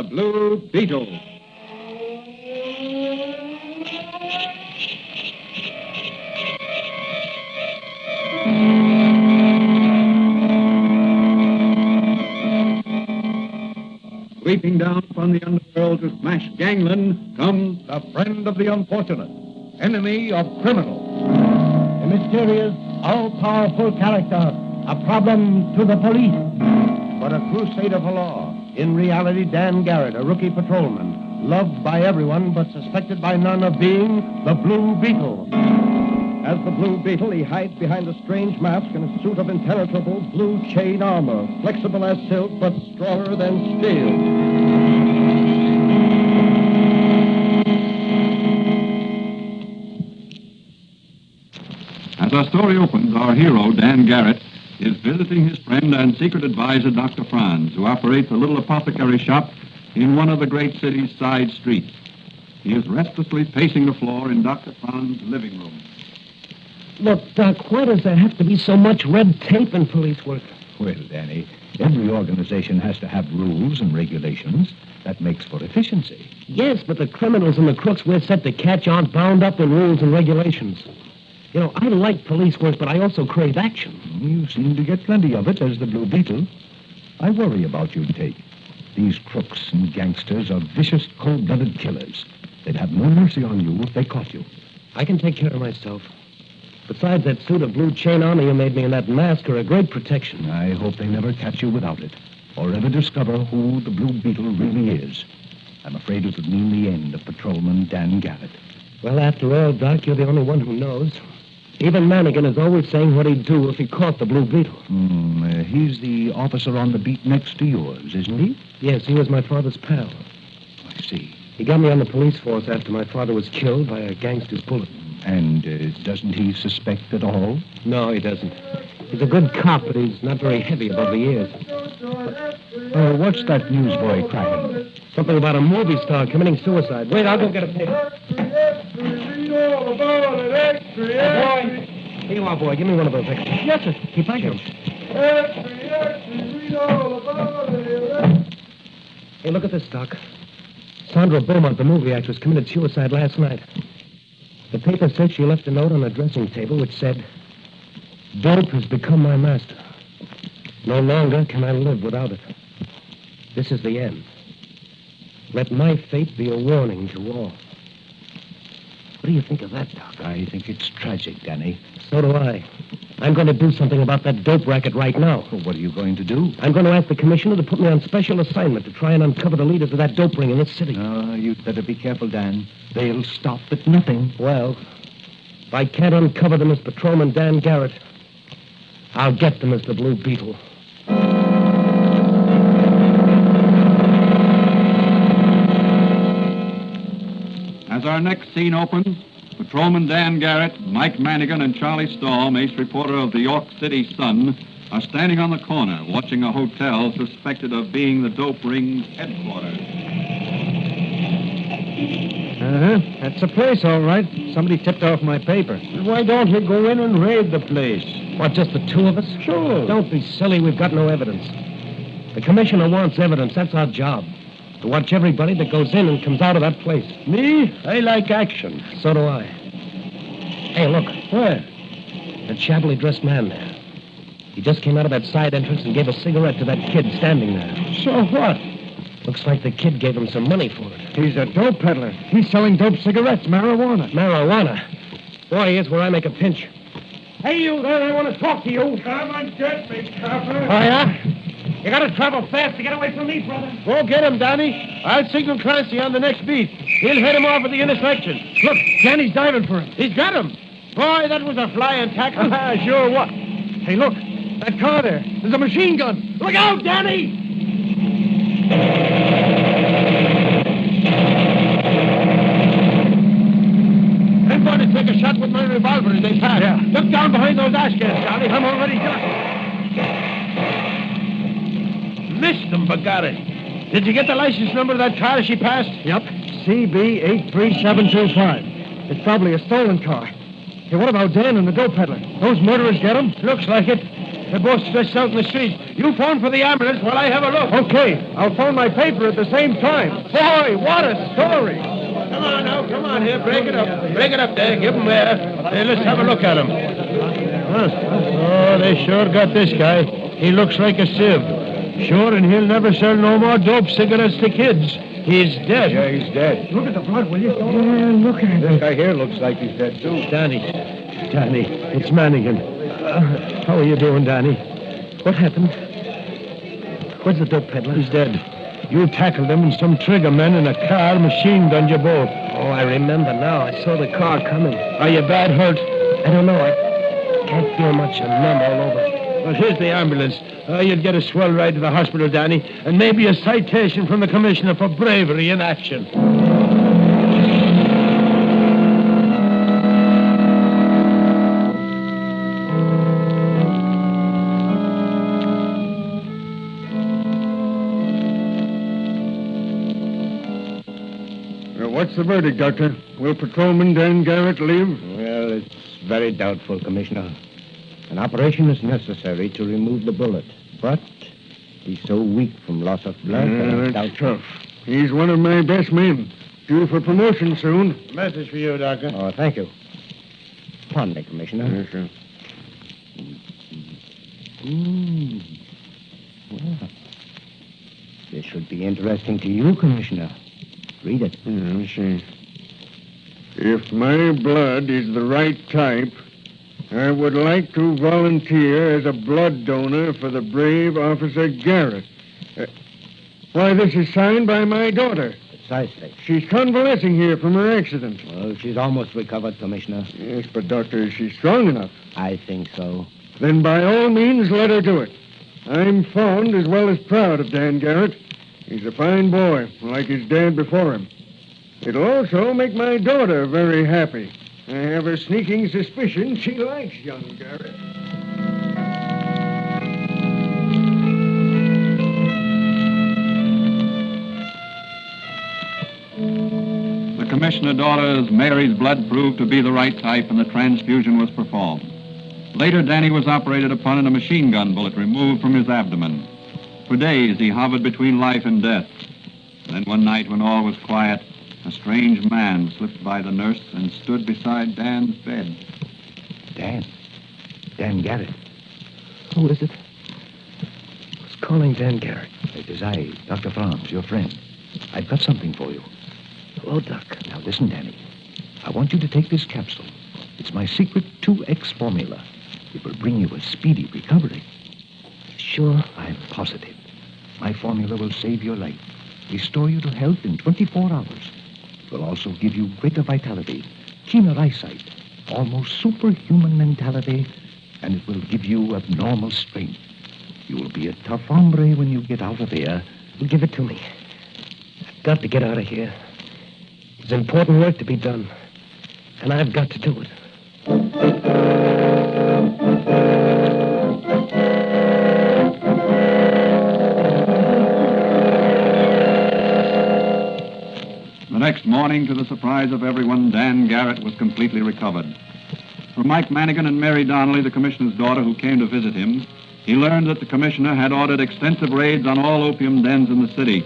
Blue Beetle. Sweeping down upon the underworld to smash gangland comes The friend of the unfortunate, enemy of criminals. A mysterious, all-powerful character, a problem to the police. But a crusader for law. In reality, Dan Garrett, a rookie patrolman, loved by everyone but suspected by none of being the Blue Beetle. As the Blue Beetle, he hides behind a strange mask and a suit of impenetrable blue chain armor, flexible as silk but stronger than steel. As our story opens, our hero, Dan Garrett, is visiting his friend and secret advisor, Dr. Franz, who operates a little apothecary shop in one of the great city's side streets. He is restlessly pacing the floor in Dr. Franz's living room. Look, Doc, why does there have to be so much red tape in police work? Well, Danny, every organization has to have rules and regulations. That makes for efficiency. Yes, but the criminals and the crooks we're set to catch aren't bound up in rules and regulations. You know, I like police work, but I also crave action. You seem to get plenty of it as the Blue Beetle. I worry about you, Tate. These crooks and gangsters are vicious, cold-blooded killers. They'd have no mercy on you if they caught you. I can take care of myself. Besides, that suit of blue chain armor you made me and that mask are a great protection. I hope they never catch you without it, or ever discover who the Blue Beetle really is. I'm afraid it would mean the end of Patrolman Dan Garrett. Well, after all, Doc, you're the only one who knows. Even Manigan is always saying what he'd do if he caught the Blue Beetle. He's the officer on the beat next to yours, isn't he? Yes, he was my father's pal. I see. He got me on the police force after my father was killed by a gangster's bullet. And doesn't he suspect at all? No, he doesn't. He's a good cop, but he's not very heavy above the ears. What's that newsboy cracking? Something about a movie star committing suicide. Wait, I'll go get a paper. Boy. Here you are, boy. Give me one of those extras. Yes, sir. Keep on him. Hey, look at this, Doc. Sandra Beaumont, the movie actress, committed suicide last night. The paper said she left a note on a dressing table which said, "Dope has become my master. No longer can I live without it. This is the end. Let my fate be a warning to all." What do you think of that, Doc? I think it's tragic, Danny. So do I. I'm going to do something about that dope racket right now. Well, what are you going to do? I'm going to ask the commissioner to put me on special assignment to try and uncover the leaders of that dope ring in this city. You'd better be careful, Dan. They'll stop at nothing. Well, if I can't uncover them as Patrolman Dan Garrett, I'll get them as the Blue Beetle. As our next scene opens, Patrolman Dan Garrett, Mike Manigan, and Charlie Storm, ace reporter of the York City Sun, are standing on the corner watching a hotel suspected of being the dope ring's headquarters. That's the place, all right. Somebody tipped off my paper. Why don't we go in and raid the place? What, just the two of us? Sure. Don't be silly. We've got no evidence. The commissioner wants evidence. That's our job. To watch everybody that goes in and comes out of that place. Me? I like action. So do I. Hey, look. Where? That shabbily dressed man there. He just came out of that side entrance and gave a cigarette to that kid standing there. So what? Looks like the kid gave him some money for it. He's a dope peddler. He's selling dope cigarettes, marijuana. Marijuana? Boy, here's where I make a pinch. Hey, you there, I want to talk to you. Come and get me, copper. Oh, yeah? You gotta travel fast to get away from me, brother. Go get him, Danny. I'll signal Clancy on the next beat. He'll head him off at the intersection. Look, Danny's diving for him. He's got him. Boy, that was a flying tackle. Sure what? Hey, look, that car there. There's a machine gun. Look out, Danny! I'm going to take a shot with my revolver as they pass. Yeah. Look down behind those ash cans, Charlie. I'm already done. Missed them, but got it. Did you get the license number of that car as she passed? Yep. CB83725. It's probably a stolen car. Hey, what about Dan and the dope peddler? Those murderers get him? Looks like it. They're both stretched out in the street. You phone for the ambulance while I have a look. Okay. I'll phone my paper at the same time. Boy, what a story. Come on now, come on here. Break it up. Break it up there. Give them there. Hey, let's have a look at him. Oh, they sure got this guy. He looks like a sieve. Sure, and he'll never sell no more dope cigarettes to kids. He's dead. Yeah, he's dead. Look at the blood, will you? Yeah, look at This guy here looks like he's dead, too. Danny, it's Mannigan. How are you doing, Danny? What happened? Where's the dope peddler? He's dead. You tackled him, and some trigger men in a car machine-gunned you both. Oh, I remember now. I saw the car coming. Are you bad hurt? I don't know. I can't feel much. I'm numb all over. Well, here's the ambulance. You'll get a swell ride to the hospital, Danny, and maybe a citation from the commissioner for bravery in action. What's the verdict, Doctor? Will Patrolman Dan Garrett live? Well, it's very doubtful, Commissioner. An operation is necessary to remove the bullet, but he's so weak from loss of blood that I doubt... That's tough. He's one of my best men. Due for promotion soon. Message for you, Doctor. Oh, thank you. Pardon me, Commissioner. Yes, sir. Well, this should be interesting to you, Commissioner. Read it. Yeah, let me see. If my blood is the right type, I would like to volunteer as a blood donor for the brave Officer Garrett. Why, this is signed by my daughter. Precisely. She's convalescing here from her accident. Well, she's almost recovered, Commissioner. Yes, but, Doctor, is she strong enough? I think so. Then by all means, let her do it. I'm fond as well as proud of Dan Garrett. He's a fine boy, like his dad before him. It'll also make my daughter very happy. I have a sneaking suspicion she likes young Garrett. The commissioner daughter's Mary's blood proved to be the right type, and the transfusion was performed. Later, Danny was operated upon and a machine gun bullet removed from his abdomen. For days, he hovered between life and death. Then one night, when all was quiet, a strange man slipped by the nurse and stood beside Dan's bed. Dan. Dan Garrett. Who is it? Who's calling Dan Garrett? It is I, Dr. Franz, your friend. I've got something for you. Hello, Doc. Now listen, Danny. I want you to take this capsule. It's my secret 2X formula. It will bring you a speedy recovery. Sure? I'm positive. My formula will save your life, restore you to health in 24 hours. It will also give you greater vitality, keener eyesight, almost superhuman mentality, and it will give you abnormal strength. You will be a tough hombre when you get out of here. Give it to me. I've got to get out of here. There's important work to be done, and I've got to do it. The next morning, to the surprise of everyone, Dan Garrett was completely recovered. From Mike Mannigan and Mary Donnelly, the commissioner's daughter, who came to visit him, he learned that the commissioner had ordered extensive raids on all opium dens in the city.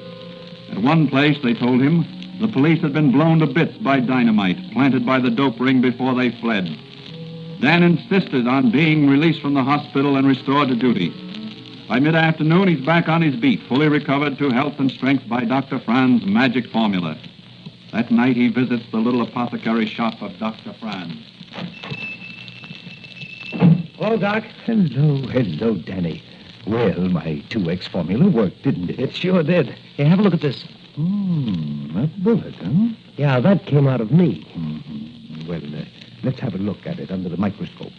At one place, they told him, the police had been blown to bits by dynamite planted by the dope ring before they fled. Dan insisted on being released from the hospital and restored to duty. By mid-afternoon, he's back on his beat, fully recovered to health and strength by Dr. Franz's magic formula. That night, he visits the little apothecary shop of Dr. Franz. Hello, Doc. Hello, Danny. Well, my 2X formula worked, didn't it? It sure did. Hey, have a look at this. A bullet, huh? Yeah, that came out of me. Mm-hmm. Well, let's have a look at it under the microscope.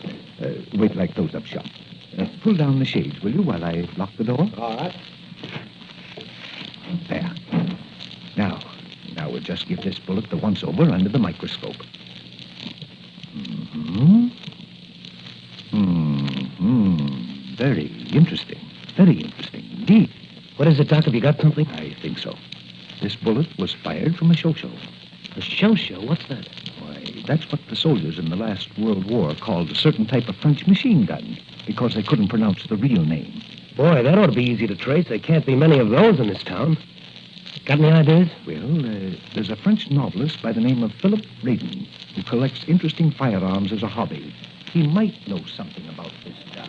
Wait till I close up shop. Pull down the shades, will you, while I lock the door? All right. There. Now we'll just give this bullet the once-over under the microscope. Very interesting. Very interesting indeed. What is it, Doc? Have you got something? I think so. This bullet was fired from a show. A show? What's that? Why, That's what the soldiers in the last World War called a certain type of French machine gun, because they couldn't pronounce the real name. Boy, that ought to be easy to trace. There can't be many of those in this town. Got any ideas? Well, there's a French novelist by the name of Philip Radin who collects interesting firearms as a hobby. He might know something about this gun.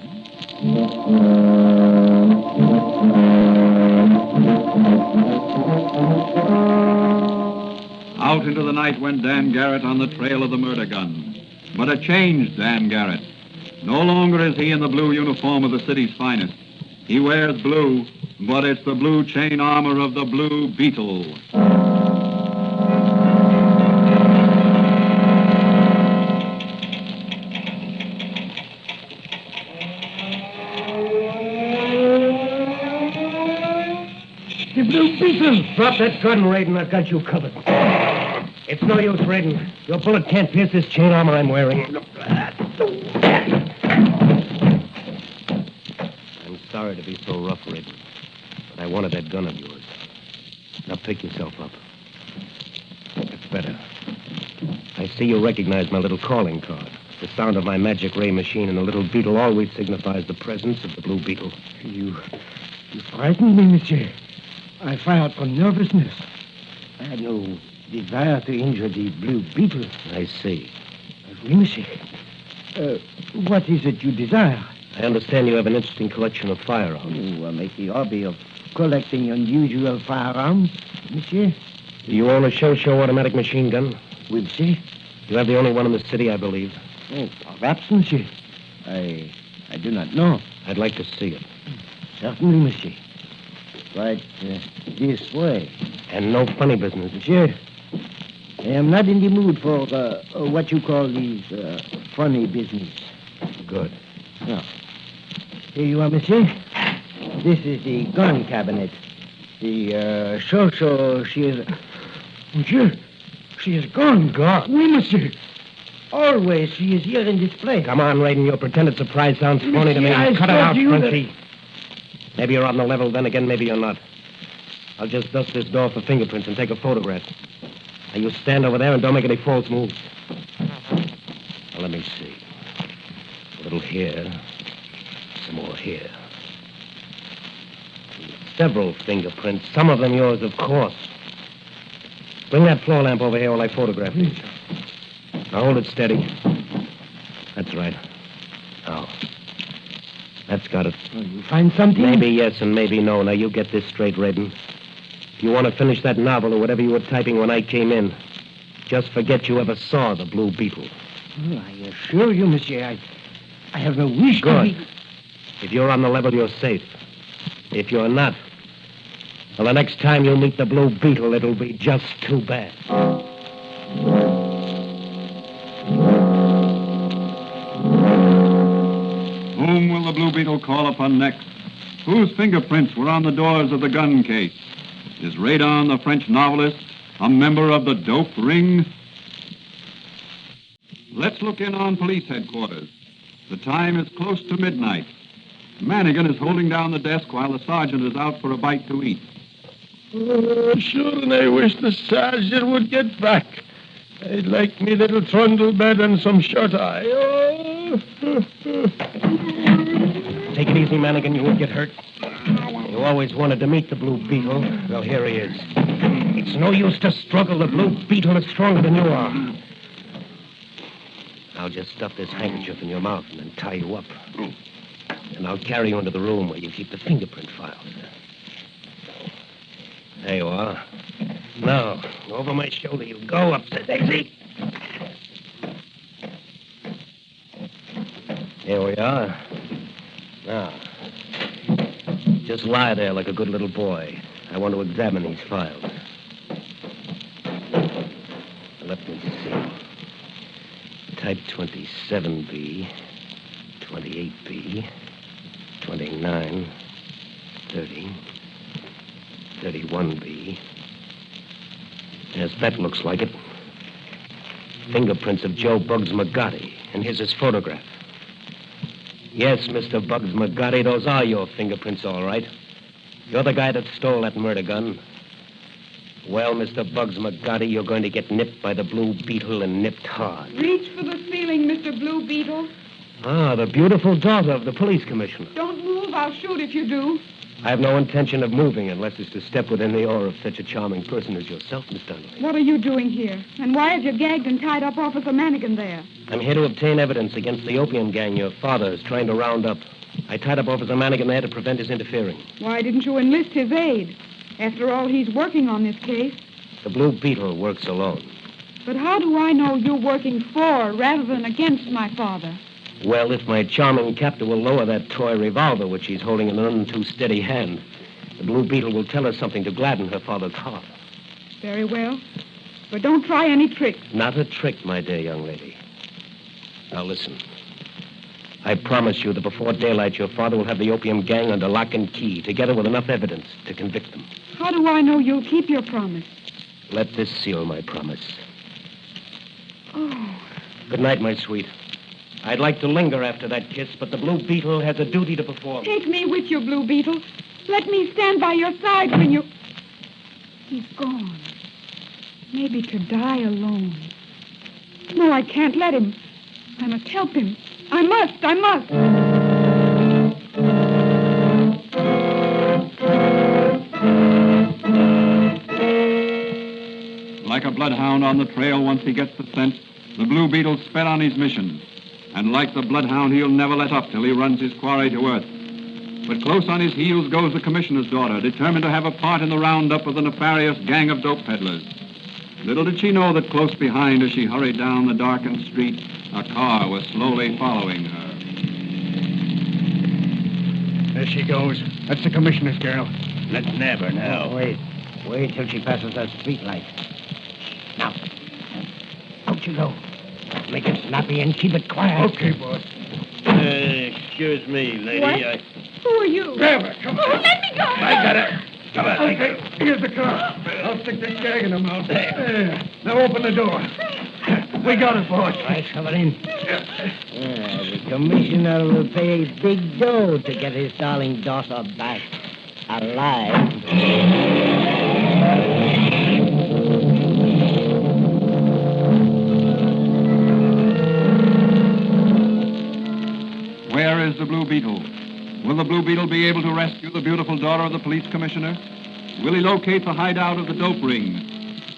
Out into the night went Dan Garrett on the trail of the murder gun. But a changed Dan Garrett. No longer is he in the blue uniform of the city's finest. He wears blue, but it's the blue chain armor of the Blue Beetle. The Blue Beetle! Drop that gun, Raiden. I've got you covered. It's no use, Raiden. Your bullet can't pierce this chain armor I'm wearing. I'm sorry to be so rough, Raiden, but I wanted that gun of yours. Now pick yourself up. That's better. I see you recognize my little calling card. The sound of my magic ray machine and the little beetle always signifies the presence of the Blue Beetle. You frightened me, monsieur. I fired from nervousness. I had no desire to injure the Blue Beetle. I see. Oui, monsieur. What is it you desire? I understand you have an interesting collection of firearms. You make the hobby of collecting unusual firearms, monsieur. Do you own a show automatic machine gun? Oui, monsieur. You have the only one in the city, I believe. Oh, perhaps, monsieur. I do not know. I'd like to see it. Certainly, monsieur. Right this way. And no funny business. Monsieur, I am not in the mood for what you call these funny business. Good. Now, here you are, monsieur. This is the gun cabinet. The she is... Monsieur, she is gone. Gone? Oui, monsieur. Always she is here in this place. Come on, Raiden. Your pretended surprise sounds phony to me. I Cut it said out, to you that- Frenchie. Maybe you're on the level, then again, maybe you're not. I'll just dust this door for fingerprints and take a photograph. Now, you stand over there and don't make any false moves. Now, let me see. A little here. Some more here. Several fingerprints. Some of them yours, of course. Bring that floor lamp over here while I photograph these. Now, hold it steady. That's right. Now. That's got it. Oh, you find something? Maybe yes and maybe no. Now, you get this straight, Raiden. If you want to finish that novel or whatever you were typing when I came in, just forget you ever saw the Blue Beetle. Oh, I assure you, monsieur, I have no wish to Good. be... If you're on the level, you're safe. If you're not, well, the next time you meet the Blue Beetle, it'll be just too bad. Whom will the Blue Beetle call upon next? Whose fingerprints were on the doors of the gun case? Is Radon, the French novelist, a member of the dope ring? Let's look in on police headquarters. The time is close to midnight. Manigan is holding down the desk while the sergeant is out for a bite to eat. Oh, sure, and I wish the sergeant would get back. I'd like me little trundle bed and some shut-eye. Oh. Take it easy, Manigan. You won't get hurt. You always wanted to meet the Blue Beetle. Well, here he is. It's no use to struggle. The Blue Beetle is stronger than you are. I'll just stuff this handkerchief in your mouth and then tie you up. And I'll carry you into the room where you keep the fingerprint files. There you are. Now, over my shoulder you go, up the daisy. Here we are. Now, just lie there like a good little boy. I want to examine these files. Let me see. Type 27B, 28B, 29, 30, 31B. Yes, that looks like it. Fingerprints of Joe Bugs McGotti, and here's his photograph. Yes, Mr. Bugs McGotti, those are your fingerprints, all right. You're the guy that stole that murder gun. Well, Mr. Bugs McGarty, you're going to get nipped by the Blue Beetle and nipped hard. Reach for the ceiling, Mr. Blue Beetle. Ah, the beautiful daughter of the police commissioner. Don't move. I'll shoot if you do. I have no intention of moving unless it's to step within the aura of such a charming person as yourself, Miss Donnelly. What are you doing here? And why have you gagged and tied up Officer Manigan there? I'm here to obtain evidence against the opium gang your father is trying to round up. I tied up Officer Manigan there to prevent his interfering. Why didn't you enlist his aid? After all, he's working on this case. The Blue Beetle works alone. But how do I know you're working for rather than against my father? Well, if my charming captor will lower that toy revolver which she's holding in an none too steady hand, the Blue Beetle will tell her something to gladden her father's heart. Very well. But don't try any tricks. Not a trick, my dear young lady. Now listen. I promise you that before daylight, your father will have the opium gang under lock and key, together with enough evidence to convict them. How do I know you'll keep your promise? Let this seal my promise. Oh, Good night, my sweet. I'd like to linger after that kiss, but the Blue Beetle has a duty to perform. take me with you, Blue Beetle. Let me stand by your side when you... He's gone. Maybe to die alone. No, I can't let him. I must help him. I must. Like a bloodhound on the trail, once he gets the scent, the Blue Beetle sped on his mission. And like the bloodhound, he'll never let up till he runs his quarry to earth. But close on his heels goes the commissioner's daughter, determined to have a part in the roundup of the nefarious gang of dope peddlers. Little did she know that close behind, as she hurried down the darkened street, a car was slowly following her. There she goes. That's the commissioner's girl. Let's nab her now. Wait till she passes that street light. Now, out you go. Make it snappy and keep it quiet. Okay, boss. Excuse me, lady. What? Who are you? Grab her. Come on. Oh, let me go. I got her. Come on. Okay, here's the car. I'll stick this gag in her mouth. There. Now open the door. We got it, boss. Right, shove it in. The commissioner will pay big dough to get his darling daughter back alive. Where is the Blue Beetle? Will the Blue Beetle be able to rescue the beautiful daughter of the police commissioner? Will he locate the hideout of the dope ring?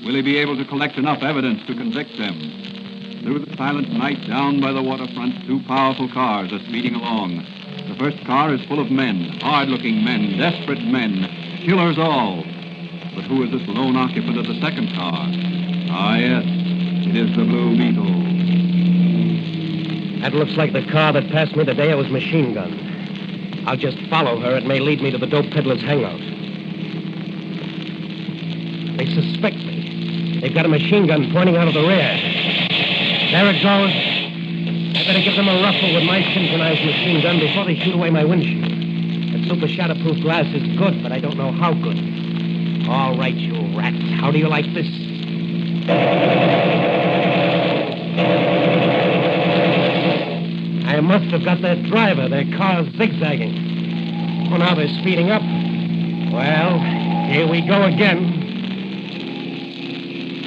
Will he be able to collect enough evidence to convict them? Through the silent night, down by the waterfront, two powerful cars are speeding along. The first car is full of men, hard-looking men, desperate men, killers all. But who is this lone occupant of the second car? Ah, yes, it is the Blue Beetle. That looks like the car that passed me the day I was machine gunned. I'll just follow her. It may lead me to the dope peddler's hangout. They suspect me. They've got a machine gun pointing out of the rear. There it goes. I better give them a ruffle with my synchronized machine gun before they shoot away my windshield. That super shatterproof glass is good, but I don't know how good. All right, you rats. How do you like this? I must have got that driver. Their car's zigzagging. Oh, now they're speeding up. Well, here we go again.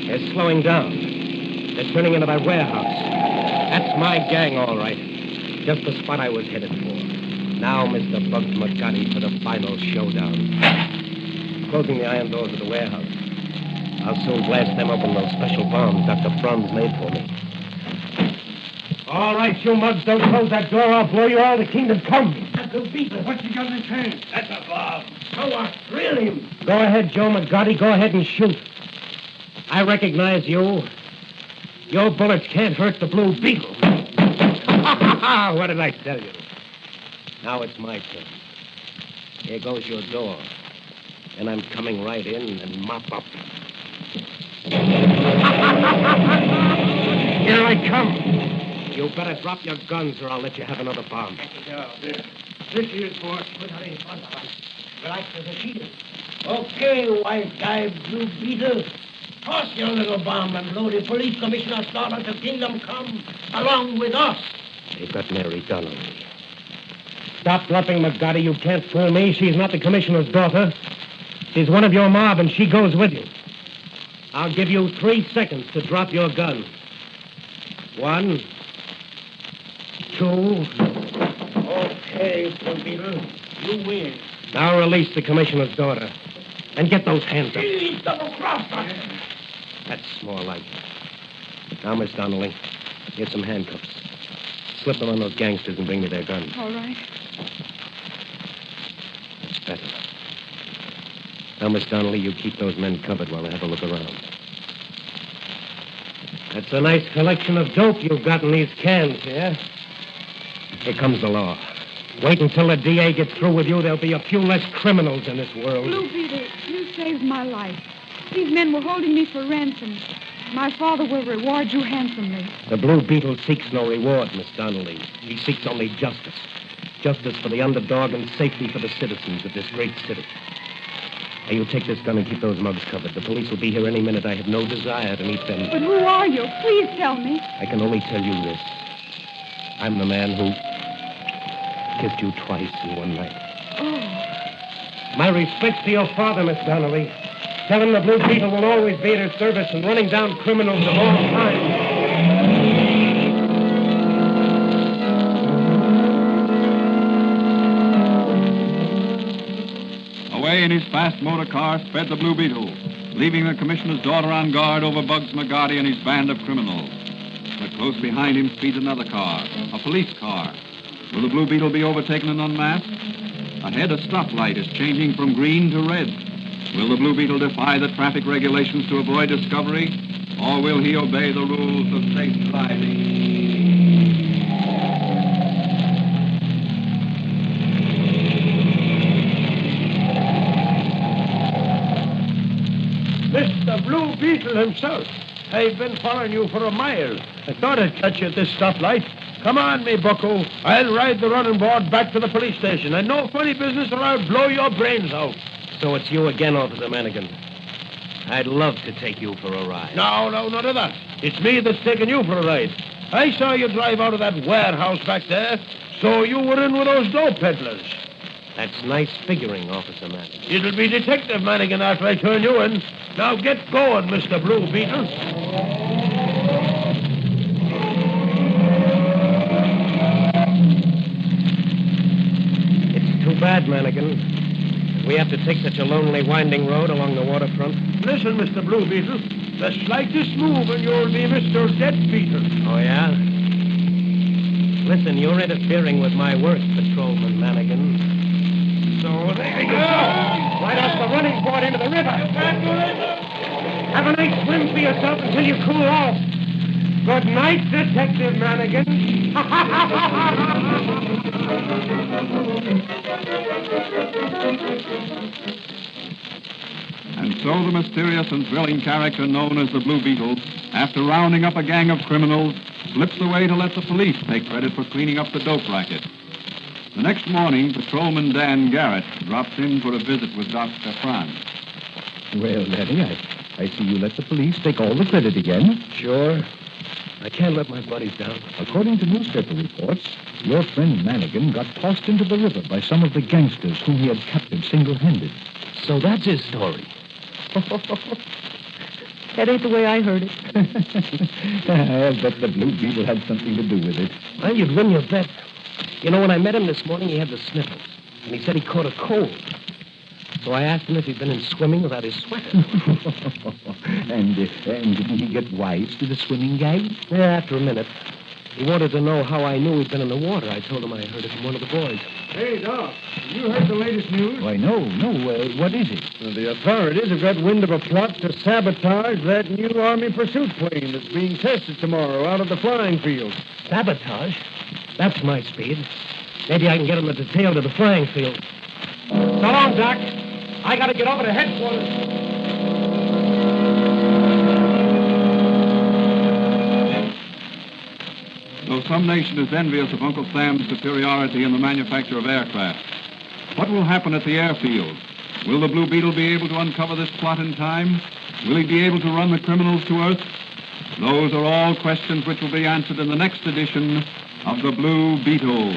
They're slowing down. They're turning into that warehouse. That's my gang, all right. Just the spot I was headed for. Now, Mr. Bugs McGarty, for the final showdown. Closing the iron doors of the warehouse. I'll soon blast them open with those special bombs Dr. Franz made for me. All right, you mugs, don't close that door. I'll blow you all to kingdom come. What's he got in his hand? That's a bomb. So what? Drill him. Go ahead, Joe McGarty. Go ahead and shoot. I recognize you. Your bullets can't hurt the Blue Beetle. What did I tell you? Now it's my turn. Here goes your door. And I'm coming right in and mop up. Here I come. You better drop your guns or I'll let you have another bomb. Yeah, there. This here's boss. Put her in front of us. Relax as a shield. Okay, white guy, Blue Beetle. Toss your little bomb and blow the police commissioner's daughter to kingdom come along with us. They've got Mary Donnelly. Stop bluffing, McGarty. You can't fool me. She's not the commissioner's daughter. She's one of your mob, and she goes with you. I'll give you 3 seconds to drop your gun. 1, 2. Okay, Blue Beetle. You win. Now release the commissioner's daughter. And get those hands up. He's double-crossed us. That's more like it. Now, Miss Donnelly, here's some handcuffs. Slip them on those gangsters and bring me their guns. All right. That's better. Now, Miss Donnelly, you keep those men covered while I have a look around. That's a nice collection of dope you've got in these cans here. Here comes the law. Wait until the DA gets through with you. There'll be a few less criminals in this world. Blue Beetle, you saved my life. These men were holding me for ransom. My father will reward you handsomely. The Blue Beetle seeks no reward, Miss Donnelly. He seeks only justice. Justice for the underdog and safety for the citizens of this great city. Now, you take this gun and keep those mugs covered. The police will be here any minute. I have no desire to meet them. But who are you? Please tell me. I can only tell you this. I'm the man who kissed you twice in one night. Oh. My respects to your father, Miss Donnelly. Tell him the Blue Beetle will always be at his service and running down criminals of all kinds. Away in his fast motor car sped the Blue Beetle, leaving the commissioner's daughter on guard over Bugs McGarty and his band of criminals. But close behind him speeds another car, a police car. Will the Blue Beetle be overtaken and unmasked? Ahead, a stoplight is changing from green to red. Will the Blue Beetle defy the traffic regulations to avoid discovery, or will he obey the rules of safe driving? Mr. Blue Beetle himself. I've been following you for a mile. I thought I'd catch you at this stoplight. Come on, me bucko. I'll ride the running board back to the police station. And no funny business or I'll blow your brains out. So it's you again, Officer Manigan. I'd love to take you for a ride. No, none of that. It's me that's taking you for a ride. I saw you drive out of that warehouse back there, so you were in with those dope peddlers. That's nice figuring, Officer Manigan. It'll be Detective Manigan after I turn you in. Now get going, Mr. Blue Beetle. It's too bad, Manigan. We have to take such a lonely, winding road along the waterfront. Listen, Mr. Blue Beetle. The slightest move and you'll be Mr. Dead Beetle. Oh, yeah? Listen, you're interfering with my work, Patrolman Manigan. So there you go. Right off the running board into the river. Have a nice swim for yourself until you cool off. Good night, Detective Manigan. And so the mysterious and thrilling character known as the Blue Beetle, after rounding up a gang of criminals, slips away to let the police take credit for cleaning up the dope racket. The next morning, Patrolman Dan Garrett drops in for a visit with Dr. Franz. Well, Daddy, I see you let the police take all the credit again. Sure. I can't let my buddies down. According to newspaper reports, your friend Manigan got tossed into the river by some of the gangsters whom he had captured single-handed. So that's his story. That ain't the way I heard it. I bet the Blue Beetle had something to do with it. Well, you'd win your bet. You know, when I met him this morning, he had the sniffles. And he said he caught a cold. So I asked him if he'd been in swimming without his sweater. And didn't he get wise to the swimming gag? Yeah, after a minute. He wanted to know how I knew he'd been in the water. I told him I heard it from one of the boys. Hey, Doc, you heard the latest news? Why, no. What is it? Well, the authorities have got wind of a plot to sabotage that new Army pursuit plane that's being tested tomorrow out of the flying field. Sabotage? That's my speed. Maybe I can get him the detail to the flying field. So long, Doc. I gotta get over to headquarters. Though some nation is envious of Uncle Sam's superiority in the manufacture of aircraft, what will happen at the airfield? Will the Blue Beetle be able to uncover this plot in time? Will he be able to run the criminals to earth? Those are all questions which will be answered in the next edition of The Blue Beetle.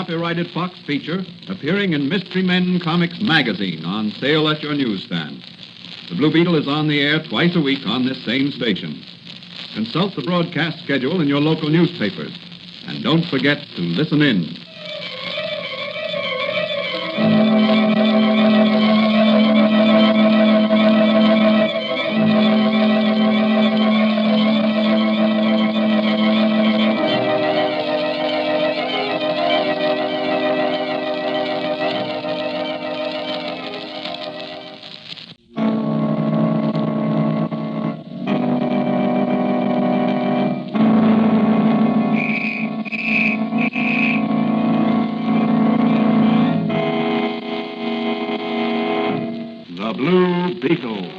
copyrighted Fox feature appearing in Mystery Men Comics magazine on sale at your newsstand. The Blue Beetle is on the air twice a week on this same station. Consult the broadcast schedule in your local newspapers. And don't forget to listen in. The Blue Beetle.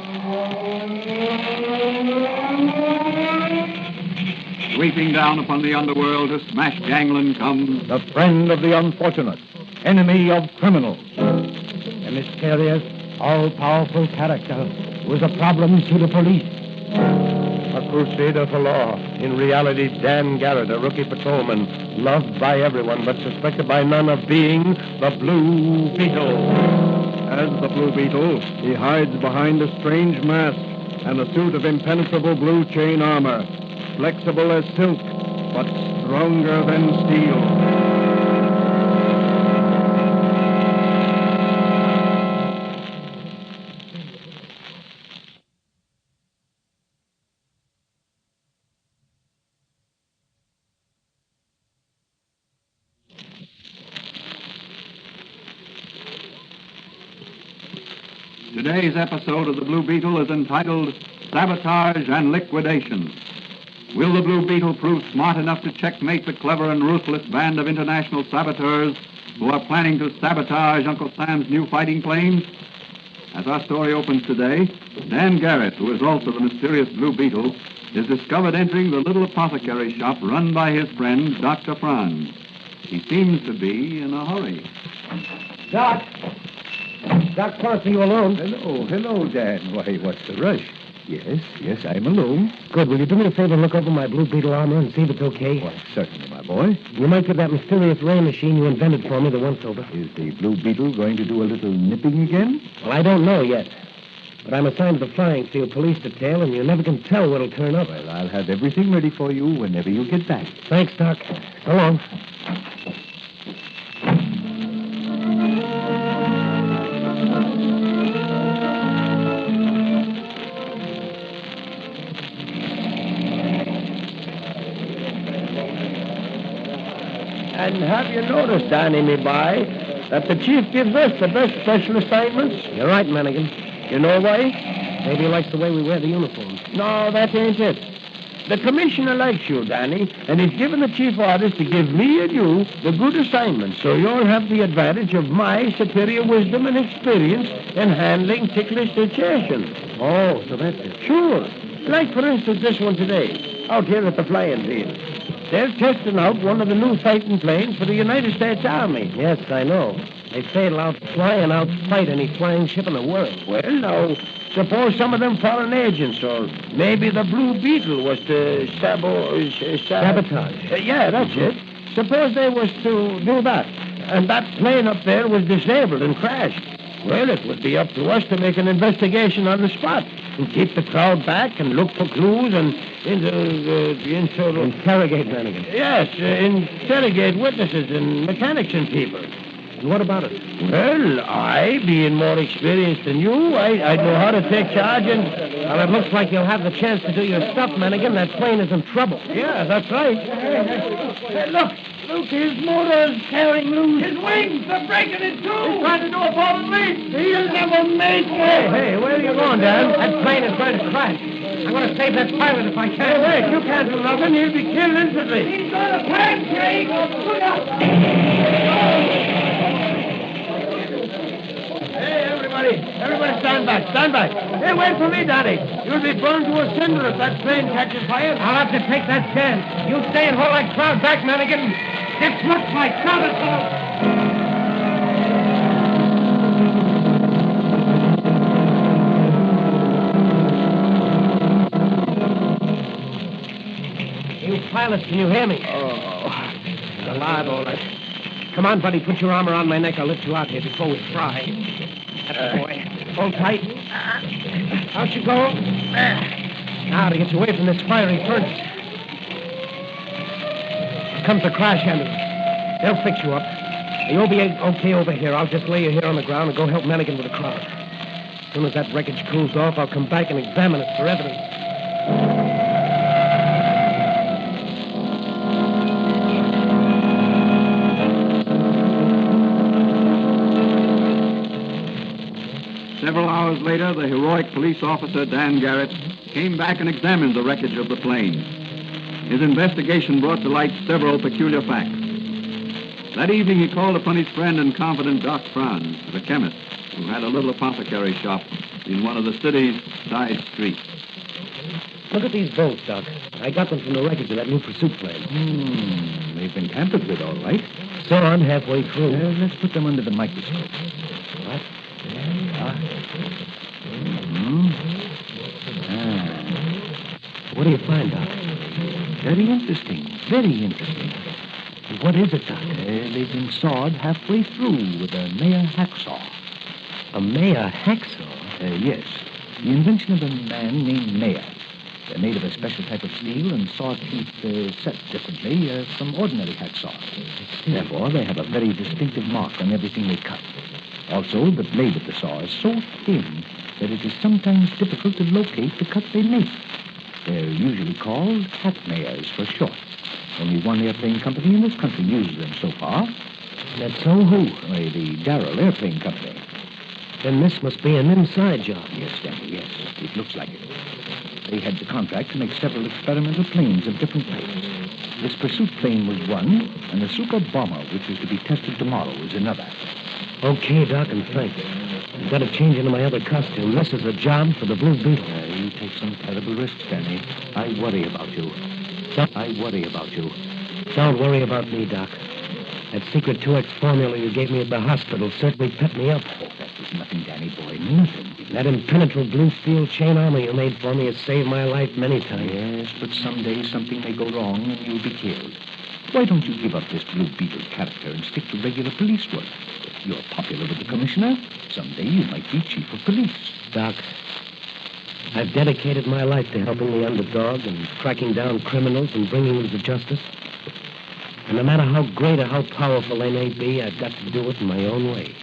Sweeping down upon the underworld to smash gangland comes The friend of the unfortunate, enemy of criminals. A mysterious, all-powerful character who is a problem to the police. A crusader for law. In reality, Dan Garrett, a rookie patrolman, loved by everyone but suspected by none of being the Blue Beetle. As the Blue Beetle, he hides behind a strange mask and a suit of impenetrable blue chain armor, flexible as silk, but stronger than steel. Today's episode of The Blue Beetle is entitled Sabotage and Liquidation. Will the Blue Beetle prove smart enough to checkmate the clever and ruthless band of international saboteurs who are planning to sabotage Uncle Sam's new fighting planes? As our story opens today, Dan Garrett, who is also the mysterious Blue Beetle, is discovered entering the little apothecary shop run by his friend, Dr. Franz. He seems to be in a hurry. Doc! Doc Franz, are you alone? Hello, Dan. Why, what's the rush? Yes, I'm alone. Good. Will you do me a favor and look over my Blue Beetle armor and see if it's okay? Why, certainly, my boy. You might give that mysterious ray machine you invented for me the once-over. Is the Blue Beetle going to do a little nipping again? Well, I don't know yet. But I'm assigned to the Flying Field Police Detail, and you never can tell what'll turn up. Well, I'll have everything ready for you whenever you get back. Thanks, Doc. So long. And have you noticed, Danny, me boy, that the chief gives us the best special assignments? You're right, Mannigan. You know why? Maybe he likes the way we wear the uniforms. No, that ain't it. The commissioner likes you, Danny, and he's given the chief orders to give me and you the good assignments, so you'll have the advantage of my superior wisdom and experience in handling ticklish situations. Oh, so that's it. Sure. Like, for instance, this one today, out here at the flying field. They're testing out one of the new fighting planes for the United States Army. Yes, I know. They say it'll outfly and outfight any flying ship in the world. Well, now, suppose some of them foreign agents, or maybe the Blue Beetle was to Sabotage. Yeah, that's it. Suppose they was to do that, and that plane up there was disabled and crashed. Well, it would be up to us to make an investigation on the spot and keep the crowd back and look for clues and Interrogate Mannigan. Yes, interrogate witnesses and mechanics and people. And what about it? Well, I, being more experienced than you, I'd know how to take charge and... Well, it looks like you'll have the chance to do your stuff, Mannigan. That plane is in trouble. Yeah, that's right. Hey, look, his motor's tearing loose. His wings, they're breaking in two. He's trying to do a fallen leap. He'll never make it. Hey, where are you going, Dan? That plane is going to crash. I'm going to save that pilot if I can. Hey, wait, you can't do nothing. He'll be killed instantly. He's got a pancake. Look out. Everybody stand back, stand back. Hey, wait for me, Daddy. You'll be burned to a cinder if that plane catches fire. I'll have to take that chance. You stay and hold that crowd back, Mannigan. This looks like sabotage. You pilots, can you hear me? Oh, the lad, all right. Come on, buddy. Put your arm around my neck. I'll lift you out here before we fry. That's the boy. Hold tight. Out you go. Now to get you away from this fiery furnace. Here comes the crash ambulance. They'll fix you up. You'll be okay over here. I'll just lay you here on the ground and go help Manigan with the crowd. As soon as that wreckage cools off, I'll come back and examine it for evidence. Several hours later, the heroic police officer, Dan Garrett, came back and examined the wreckage of the plane. His investigation brought to light several peculiar facts. That evening, he called upon his friend and confidant, Doc Franz, the chemist, who had a little apothecary shop in one of the city's side streets. Look at these bolts, Doc. I got them from the wreckage of that new pursuit plane. They've been tampered with, all right. Sawn halfway through. Let's put them under the microscope. What? What do you find, Doc? Very interesting. Very interesting. What is it, Doc? They've been sawed halfway through with a Mayer hacksaw. A Mayer hacksaw? Yes. The invention of a man named Mayer. They're made of a special type of steel and saw teeth set differently from ordinary hacksaws. Therefore, they have a very distinctive mark on everything they cut. Also, the blade of the saw is so thin that it is sometimes difficult to locate the cut they make. They're usually called hack Mayers for short. Only one airplane company in this country uses them so far. That's so who? Why, the Darrell Airplane Company. Then this must be an inside job. Yes, Stanley, yes. It looks like it. They had the contract to make several experimental planes of different types. This pursuit plane was one, and the super bomber, which is to be tested tomorrow, is another. Okay, Doc, and thanks. I've got to change into my other costume. This is a job for the Blue Beetle. You take some terrible risks, Stanley. I worry about you. Don't worry about me, Doc. That secret 2X formula you gave me at the hospital certainly pepped me up. Oh, that was nothing, Danny boy, nothing. That impenetrable blue steel chain armor you made for me has saved my life many times. Yes, but someday something may go wrong and you'll be killed. Why don't you give up this Blue Beetle character and stick to regular police work? If you're popular with the commissioner, someday you might be chief of police. Doc, I've dedicated my life to helping the underdog and tracking down criminals and bringing them to justice. And no matter how great or how powerful they may be, I've got to do it in my own way.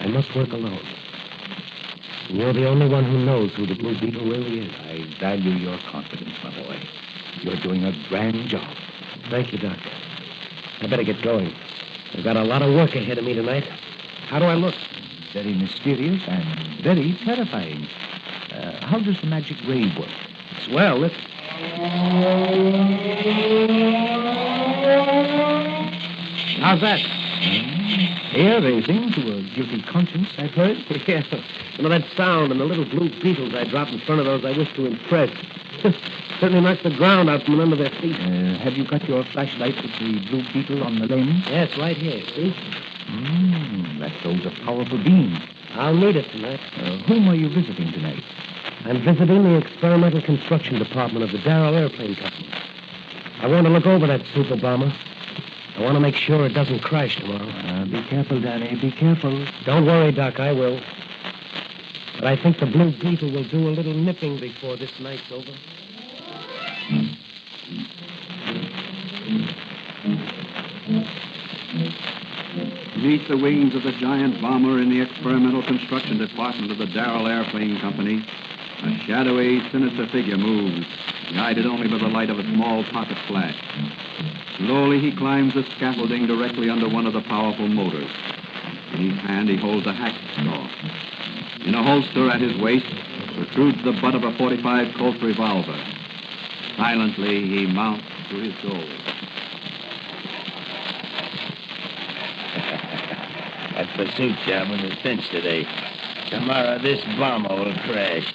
I must work alone. And you're the only one who knows who the Blue Beetle really is. I value your confidence, my boy. You're doing a grand job. Thank you, Doc. I better get going. I've got a lot of work ahead of me tonight. How do I look? Very mysterious and very terrifying. How does the magic ray work? Swell, let's... How's that? Hair-raising to a guilty conscience, I've heard. Yeah. Some of that sound and the little blue beetles I drop in front of those I wish to impress. Certainly knocks the ground out from under their feet. Have you got your flashlight with the Blue Beetle on the lens? Yes, right here, see? That throws a powerful beam. I'll need it tonight. Whom are you visiting tonight? I'm visiting the experimental construction department of the Darrell Airplane Company. I want to look over that super bomber. I want to make sure it doesn't crash tomorrow. Be careful, Danny. Be careful. Don't worry, Doc. I will. But I think the Blue Beetle will do a little nipping before this night's over. Beneath the wings of the giant bomber in the experimental construction department of the Darrell Airplane Company, a shadowy, sinister figure moves, guided only by the light of a small pocket flash. Slowly he climbs the scaffolding directly under one of the powerful motors. In his hand he holds a hacksaw. In a holster at his waist protrudes the butt of a .45 Colt revolver. Silently he mounts to his goal. That pursuit job was a cinch today. Tomorrow this bomber will crash.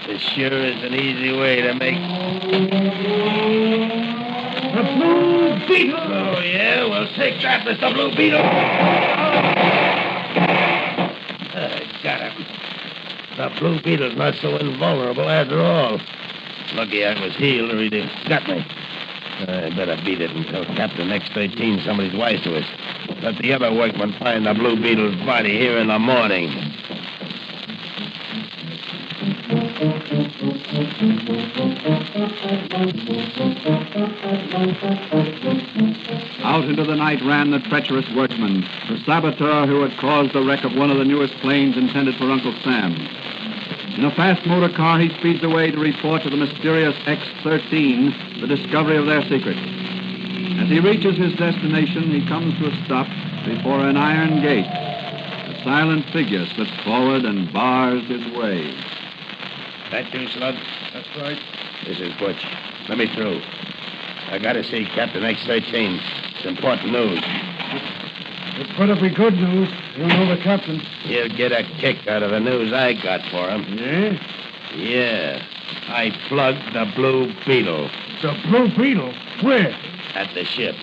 This sure is an easy way to make... The Blue Beetle! Oh, yeah? Well, take that, Mr. Blue Beetle! I got him. The Blue Beetle's not so invulnerable after all. Lucky I was healed or he'd have got me. I better beat it until Captain X-13 somebody's wise to us. Let the other workmen find the Blue Beetle's body here in the morning. Out into the night ran the treacherous workman, the saboteur who had caused the wreck of one of the newest planes intended for Uncle Sam. In a fast motor car, he speeds away to report to the mysterious X-13 the discovery of their secret. As he reaches his destination, he comes to a stop before an iron gate. A silent figure slips forward and bars his way. That you, Slug? That's right. This is Butch. Let me through. I gotta see Captain X-13. It's important news. It better be good news. You know the captain. He'll get a kick out of the news I got for him. Yeah? Yeah. I plugged the Blue Beetle The Blue Beetle? Where? at the ship.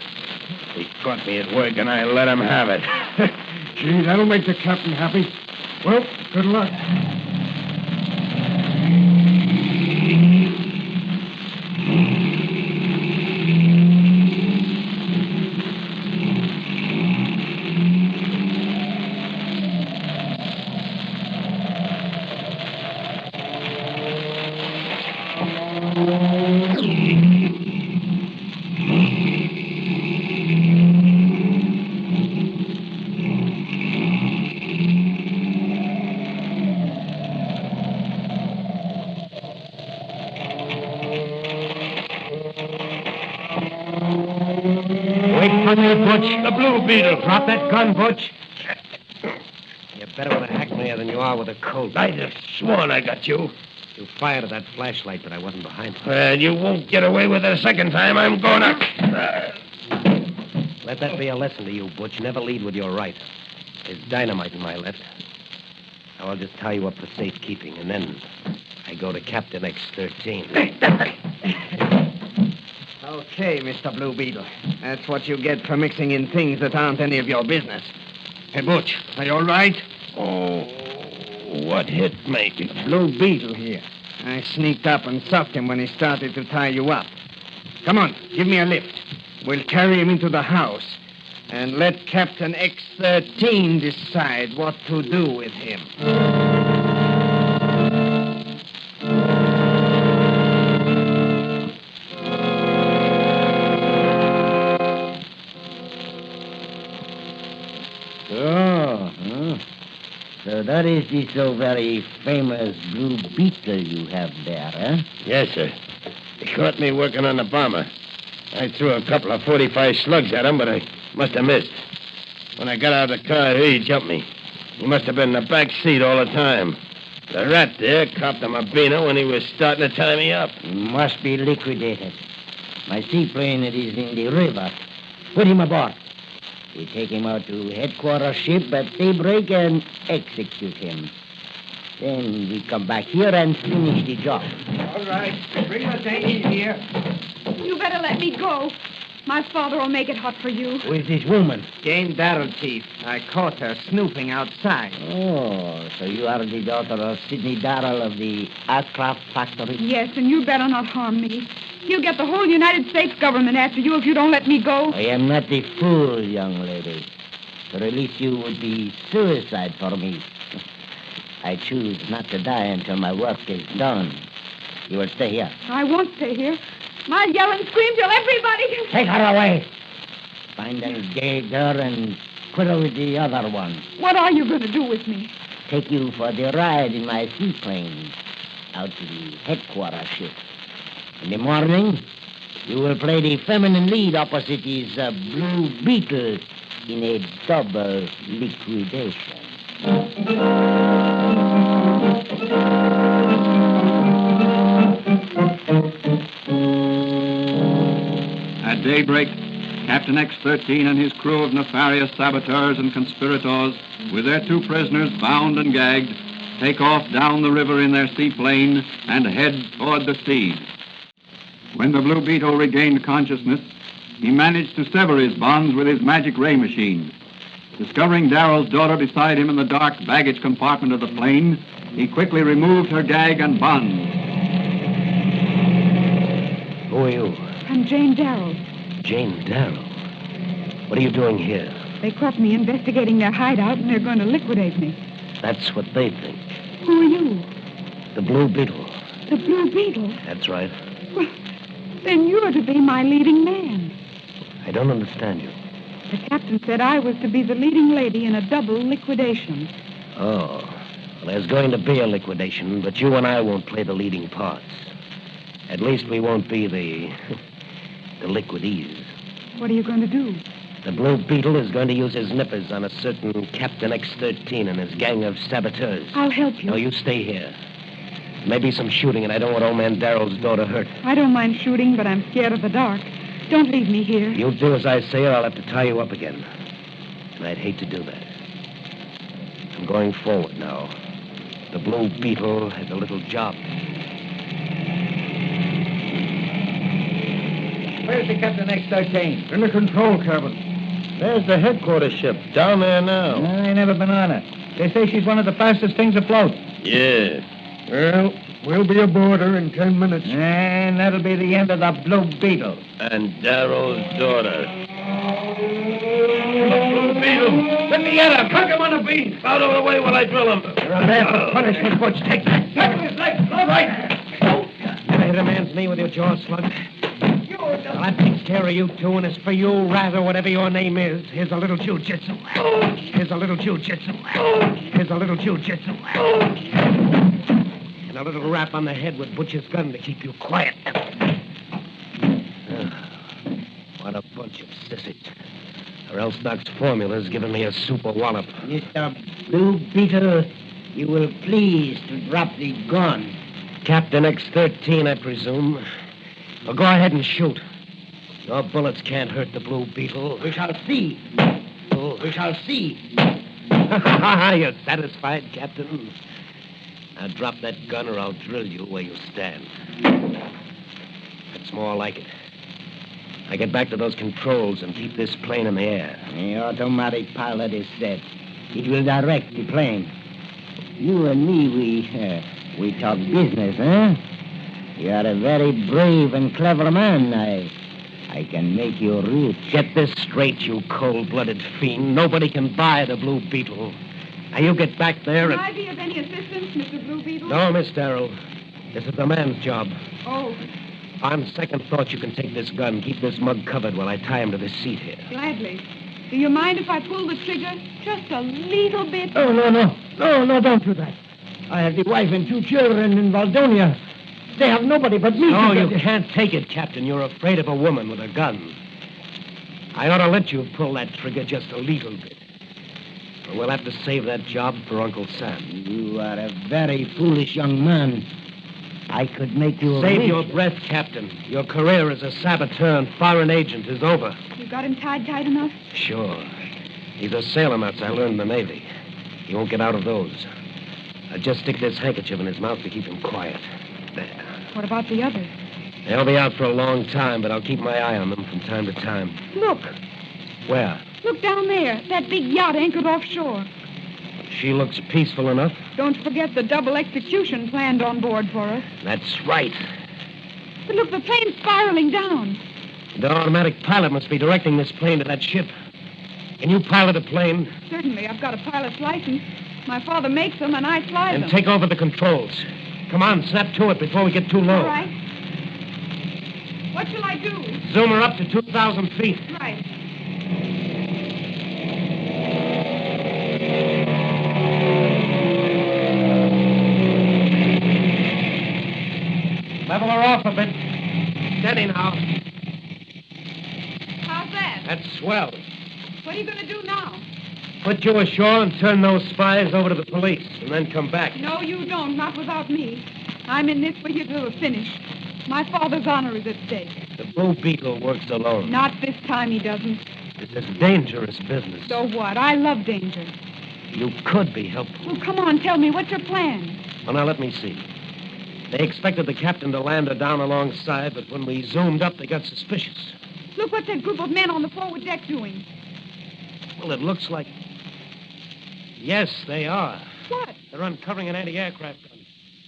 He caught me at work, and I let him have it. Gee, that'll make the captain happy. Well, good luck. Wait for me, Butch. The Blue Beetle. Drop that gun, Butch. You're better with a hackmayer than you are with a Colt. I just sworn I got you. You fired at that flashlight, but I wasn't behind it. Well, you won't get away with it a second time. I'm gonna... Let that be a lesson to you, Butch. Never lead with your right. There's dynamite in my left. Now I'll just tie you up for safekeeping, and then I go to Captain X-13. Okay, Mr. Blue Beetle. That's what you get for mixing in things that aren't any of your business. Hey, Butch, are you all right? Oh, what hit me? Blue Beetle here. I sneaked up and sucked him when he started to tie you up. Come on, give me a lift. We'll carry him into the house and let Captain X-13 decide what to do with him. So that is the so very famous Blue Beetle you have there, eh? Yes, sir. He caught me working on the bomber. I threw a couple of 45 slugs at him, but I must have missed. When I got out of the car, he jumped me. He must have been in the back seat all the time. The rat there copped him a beaner when he was starting to tie me up. He must be liquidated. My seaplane, it is in the river. Put him aboard. We take him out to headquarters ship at daybreak and execute him. Then we come back here and finish the job. All right, bring the thing in here. You better let me go. My father will make it hot for you. Who is this woman? Jane Darrell, Chief. I caught her snooping outside. Oh, so you are the daughter of Sidney Darrell of the aircraft factory? Yes, and you better not harm me. You'll get the whole United States government after you if you don't let me go. I am not a fool, young lady. To release you would be suicide for me. I choose not to die until my work is done. You will stay here. I won't stay here. I'll yell and scream till everybody... Take her away. Find and gag her and put her with the other one. What are you going to do with me? Take you for the ride in my seaplane out to the headquarters ship. In the morning, you will play the feminine lead opposite his Blue Beetle in a double liquidation. At daybreak, Captain X-13 and his crew of nefarious saboteurs and conspirators, with their two prisoners bound and gagged, take off down the river in their seaplane and head toward the sea. When the Blue Beetle regained consciousness, he managed to sever his bonds with his magic ray machine. Discovering Darrell's daughter beside him in the dark baggage compartment of the plane, he quickly removed her gag and bonds. Who are you? I'm I'm Jane Darrow. Jane Darrow? What are you doing here? They caught me investigating their hideout, and they're going to liquidate me. That's what they think. Who are you? The Blue Beetle. The Blue Beetle? That's right. Well, then you're to be my leading man. I don't understand you. The captain said I was to be the leading lady in a double liquidation. Oh. Well, there's going to be a liquidation, but you and I won't play the leading parts. At least we won't be the liquidees. What are you going to do? The Blue Beetle is going to use his nippers on a certain Captain X-13 and his gang of saboteurs. I'll help you. No, you stay here. Maybe some shooting, and I don't want old man Darrell's daughter hurt. I don't mind shooting, but I'm scared of the dark. Don't leave me here. You'll do as I say, or I'll have to tie you up again. And I'd hate to do that. I'm going forward now. The Blue Beetle has a little job. Where's the Captain X-13? In the control cabin. There's the headquarters ship, down there now. I ain't never been on it. They say she's one of the fastest things afloat. Yeah. Well, we'll be aboard her in 10 minutes. And that'll be the end of the Blue Beetle. And Darrow's daughter. Blue Beetle! Let me at him! Hook him on the beam! Out of the way while I drill him. You're a man for punishment, Butch. Take that. Tackle his leg! All right! You hit a man's knee with your jaw slug. Well, that takes care of you two, and as for you, Rat, or whatever your name is, here's a little jujitsu. Here's a little jujitsu. Here's a little jujitsu. And a little rap on the head with Butch's gun to keep you quiet. What a bunch of sissies. Or else Doc's formula's giving me a super wallop. Mr. Blue Beetle, you will please to drop the gun. Captain X-13, I presume. Well, go ahead and shoot. Your bullets can't hurt the Blue Beetle. We shall see. We shall see. You're satisfied, Captain? Now drop that gun or I'll drill you where you stand. That's more like it. I get back to those controls and keep this plane in the air. The automatic pilot is set. It will direct the plane. You and me, we talk business, huh? You are a very brave and clever man. I can make you rich. Get this straight, you cold-blooded fiend. Nobody can buy the Blue Beetle. Now, you get back there Can and... I be of any assistance, Mr. Blue Beetle? No, Miss Darrell. This is the man's job. Oh, On second thought, you can take this gun. Keep this mug covered while I tie him to this seat here. gladly. Do you mind if I pull the trigger? Just a little bit? Oh, no, don't do that. I have the wife and 2 children in Valdonia. They have nobody but me. No, you can't take it, Captain. You're afraid of a woman with a gun. I ought to let you pull that trigger just a little bit. But we'll have to save that job for Uncle Sam. You are a very foolish young man. I could make you Save rich. your breath, Captain. Your career as a saboteur and foreign agent is over. You got him tied tight enough? Sure. He's a sailor nuts I learned in the Navy. He won't get out of those. I just stick this handkerchief in his mouth to keep him quiet. There. What about the others? They'll be out for a long time, but I'll keep my eye on them from time to time. Look. Where? Look down there. That big yacht anchored offshore. She looks peaceful enough. Don't forget the double execution planned on board for us. That's right. But look, the plane's spiraling down. The automatic pilot must be directing this plane to that ship. Can you pilot a plane? Certainly, I've got a pilot's license. My father makes them, and I fly And them. take over the controls. Come on, snap to it before we get too low. All right. What shall I do? Zoom her up to 2,000 feet. Right. Level her off a bit. Steady now. How's that? That's swell. What are you going to do now? Put you ashore and turn those spies over to the police, and then come back. No, you don't. Not without me. I'm in this for you to the finish. My father's honor is at stake. The Blue Beetle works alone. Not this time he doesn't. This is dangerous business. So what? I love danger. You could be helpful. Well, come on, tell me. What's your plan? Well, now, let me see. They expected the captain to land her down alongside, but when we zoomed up, they got suspicious. Look, what's that group of men on the forward deck doing? Well, it looks like... Yes, they are. What? They're uncovering an anti-aircraft gun.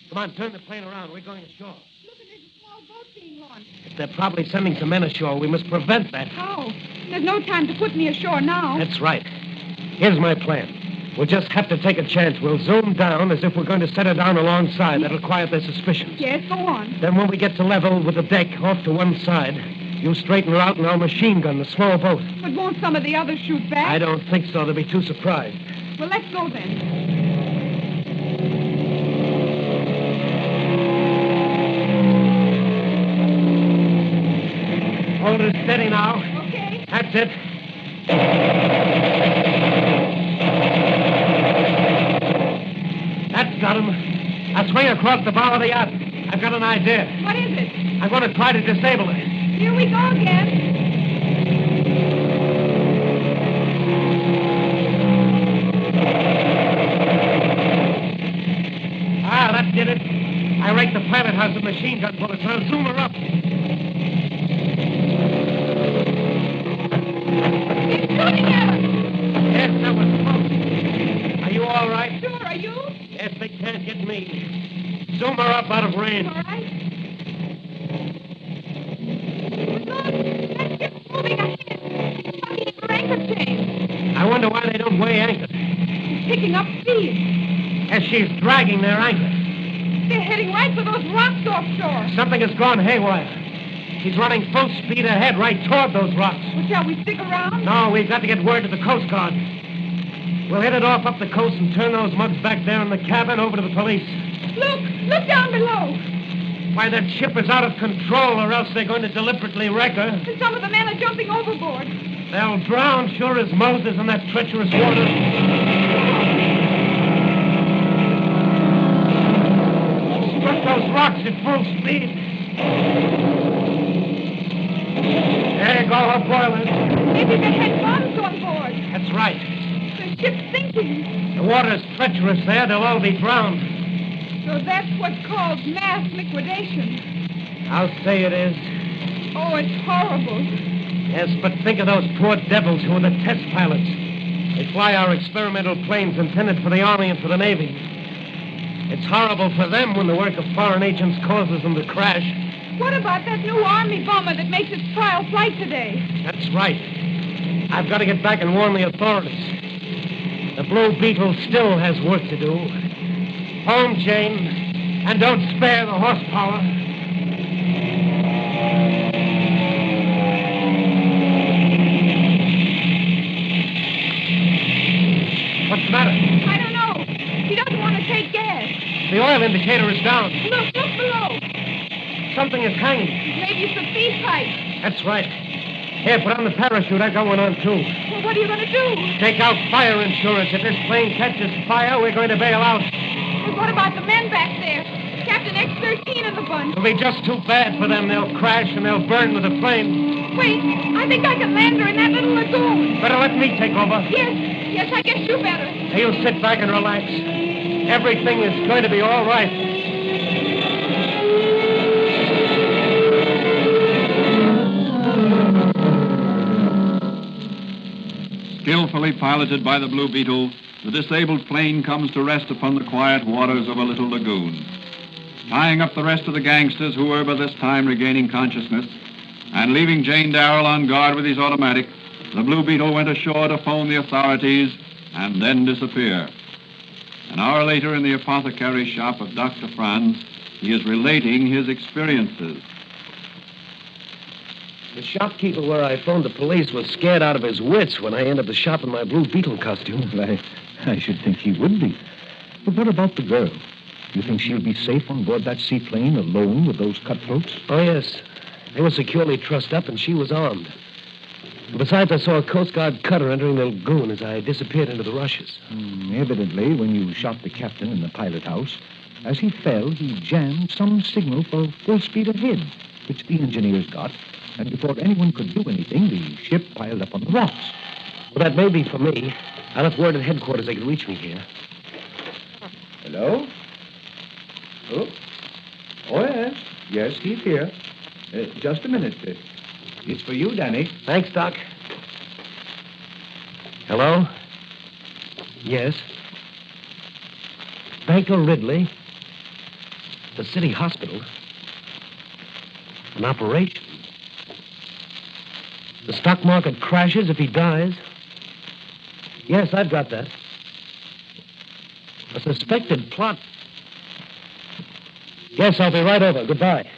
Come on, turn the plane around. We're going ashore. Look at this boat being launched. If they're probably sending some men ashore, we must prevent that. How? There's no time to put me ashore now. That's right. Here's my plan. We'll just have to take a chance. We'll zoom down as if we're going to set her down alongside. That'll quiet their suspicions. Yes, go on. Then when we get to level with the deck off to one side, you straighten her out and I'll machine gun the small boat. But won't some of the others shoot back? I don't think so. They'll be too surprised. Well, let's go then. Hold her steady now. Okay. That's it. That's got him. I'll swing across the bow of the yacht. I've got an idea. What is it? I'm going to try to disable it. Here we go again. Ah, that did it. I raked the pilot house with machine gun bullets. I'll zoom her up. It's shooting at us. Yes, that was close. Are you all right? Sure, are you? Yes, they can't get me. Zoom her up out of range. All right. But look, that ship's moving ahead. It's tugging her anchor chain. I wonder why they don't weigh anchor. It's picking up speed. As she's dragging their anchor. They're heading right for those rocks offshore. Something has gone haywire. She's running full speed ahead right toward those rocks. Well, shall we stick around? No, we've got to get word to the Coast Guard. We'll hit it off up the coast and turn those mugs back there in the cabin over to the police. Look down below. Why, that ship is out of control, or else they're going to deliberately wreck her. And some of the men are jumping overboard. They'll drown sure as Moses in that treacherous water. Struck those rocks at full speed. There go her boilers. Maybe they had bombs on board. That's right. The ship's sinking. The water's treacherous there. They'll all be drowned. So that's what's called mass liquidation. I'll say it is. Oh, it's horrible. Yes, but think of those poor devils who are the test pilots. They fly our experimental planes intended for the Army and for the Navy. It's horrible for them when the work of foreign agents causes them to crash. What about that new Army bomber that makes its trial flight today? That's right. I've got to get back and warn the authorities. The Blue Beetle still has work to do. Home, Jane, and don't spare the horsepower. What's the matter? I don't know. He doesn't want to take gas. The oil indicator is down. Look below. Something is hanging. Maybe it's a feed pipe. That's right. Here, put on the parachute. I've got one on, too. Well, what are you going to do? Take out fire insurance. If this plane catches fire, we're going to bail out. Well, what about the men back there? Captain X-13 and the bunch. It'll be just too bad for them. They'll crash and they'll burn with the flame. Wait, I think I can land her in that little lagoon. Better let me take over. Yes, I guess you better. Now, you sit back and relax. Everything is going to be all right. Skillfully piloted by the Blue Beetle, the disabled plane comes to rest upon the quiet waters of a little lagoon. Tying up the rest of the gangsters, who were by this time regaining consciousness, and leaving Jane Darrell on guard with his automatic, the Blue Beetle went ashore to phone the authorities and then disappear. An hour later, in the apothecary shop of Dr. Franz, he is relating his experiences. The shopkeeper where I phoned the police was scared out of his wits when I entered the shop in my Blue Beetle costume. I should think he would be. But what about the girl? You think she'll be safe on board that seaplane alone with those cutthroats? Oh, yes. They were securely trussed up, and she was armed. And besides, I saw a Coast Guard cutter entering the lagoon as I disappeared into the rushes. Evidently, when you shot the captain in the pilot house, as he fell, he jammed some signal for full speed ahead, which the engineers got. And before anyone could do anything, the ship piled up on the rocks. Well, that may be for me. I left word at headquarters they could reach me here. Hello? Oh, yes. Yes, he's here. Just a minute. It's for you, Danny. Thanks, Doc. Hello? Yes. Banker Ridley. The city hospital. An operation? The stock market crashes if he dies? Yes, I've got that. A suspected plot. Yes, I'll be right over. Goodbye.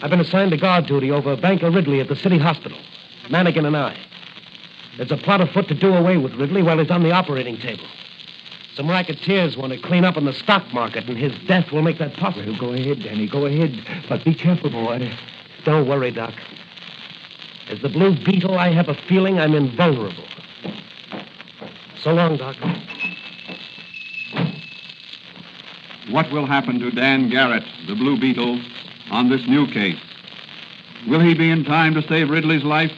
I've been assigned to guard duty over Banker Ridley at the city hospital. Mannigan and I. There's a plot afoot to do away with Ridley while he's on the operating table. Some racketeers want to clean up on the stock market, and his death will make that possible. Well, go ahead, Danny, go ahead. But be careful, boy. Don't worry, Doc. As the Blue Beetle, I have a feeling I'm invulnerable. So long, Doc. What will happen to Dan Garrett, the Blue Beetle, on this new case? Will he be in time to save Ridley's life?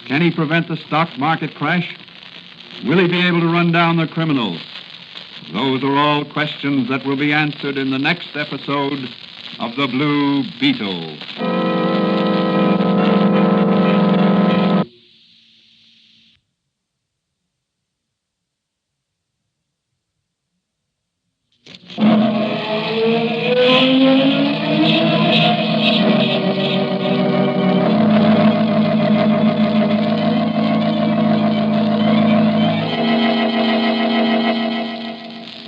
Can he prevent the stock market crash? Will he be able to run down the criminals? Those are all questions that will be answered in the next episode of The Blue Beetle.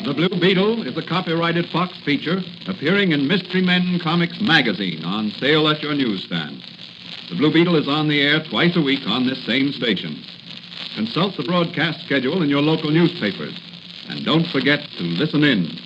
The Blue Beetle is a copyrighted Fox feature appearing in Mystery Men Comics magazine on sale at your newsstand. The Blue Beetle is on the air twice a week on this same station. Consult the broadcast schedule in your local newspapers. And don't forget to listen in.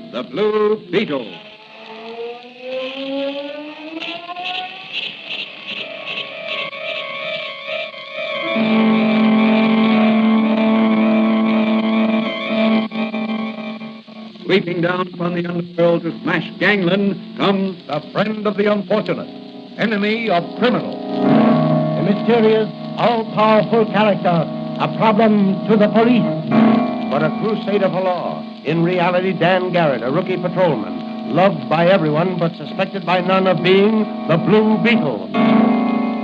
The Blue Beetle. Sweeping down upon the underworld to smash gangland comes The friend of the unfortunate, enemy of criminals. A mysterious, all-powerful character, a problem to the police. But a crusader for law. In reality, Dan Garrett, a rookie patrolman, loved by everyone but suspected by none of being the Blue Beetle.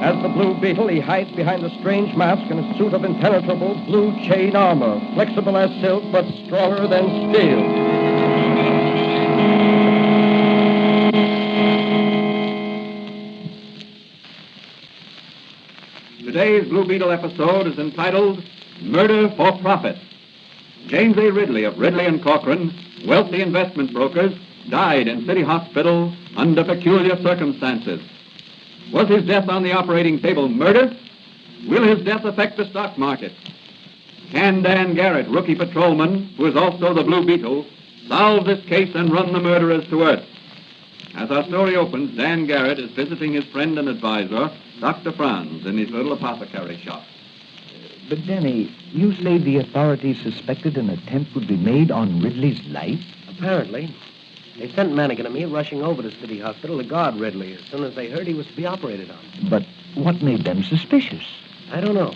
As the Blue Beetle, he hides behind a strange mask and a suit of impenetrable blue chain armor, flexible as silk but stronger than steel. Today's Blue Beetle episode is entitled Murder for Profit. James A. Ridley of Ridley and Corcoran, wealthy investment brokers, died in City Hospital under peculiar circumstances. Was his death on the operating table murder? Will his death affect the stock market? Can Dan Garrett, rookie patrolman, who is also the Blue Beetle, solve this case and run the murderers to earth? As our story opens, Dan Garrett is visiting his friend and advisor, Dr. Franz, in his little apothecary shop. But, Danny, you say the authorities suspected an attempt would be made on Ridley's life? Apparently. They sent Mannigan and me rushing over to City Hospital to guard Ridley as soon as they heard he was to be operated on. But what made them suspicious? I don't know.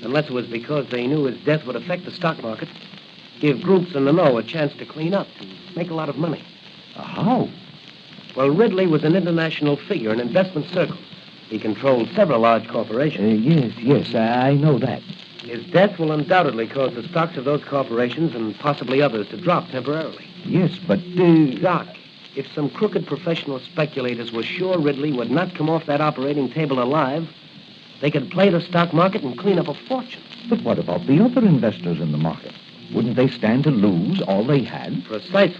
Unless it was because they knew his death would affect the stock market, give groups in the know a chance to clean up, to make a lot of money. How? Well, Ridley was an international figure in investment circles. He controlled several large corporations. Yes, I know that. His death will undoubtedly cause the stocks of those corporations and possibly others to drop temporarily. Yes, but... Doc, if some crooked professional speculators were sure Ridley would not come off that operating table alive, they could play the stock market and clean up a fortune. But what about the other investors in the market? Wouldn't they stand to lose all they had? Precisely.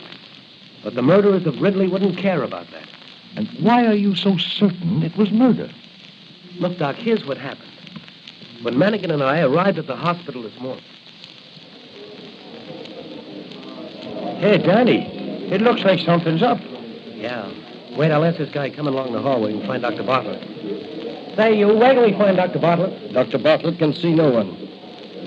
But the murderers of Ridley wouldn't care about that. And why are you so certain it was murder? Look, Doc, here's what happened. When Mannigan and I arrived at the hospital this morning... Hey, Danny, it looks like something's up. Yeah. Wait, I'll ask this guy coming along the hallway and find Dr. Bartlett. Say, you, where do we find Dr. Bartlett? Dr. Bartlett can see no one.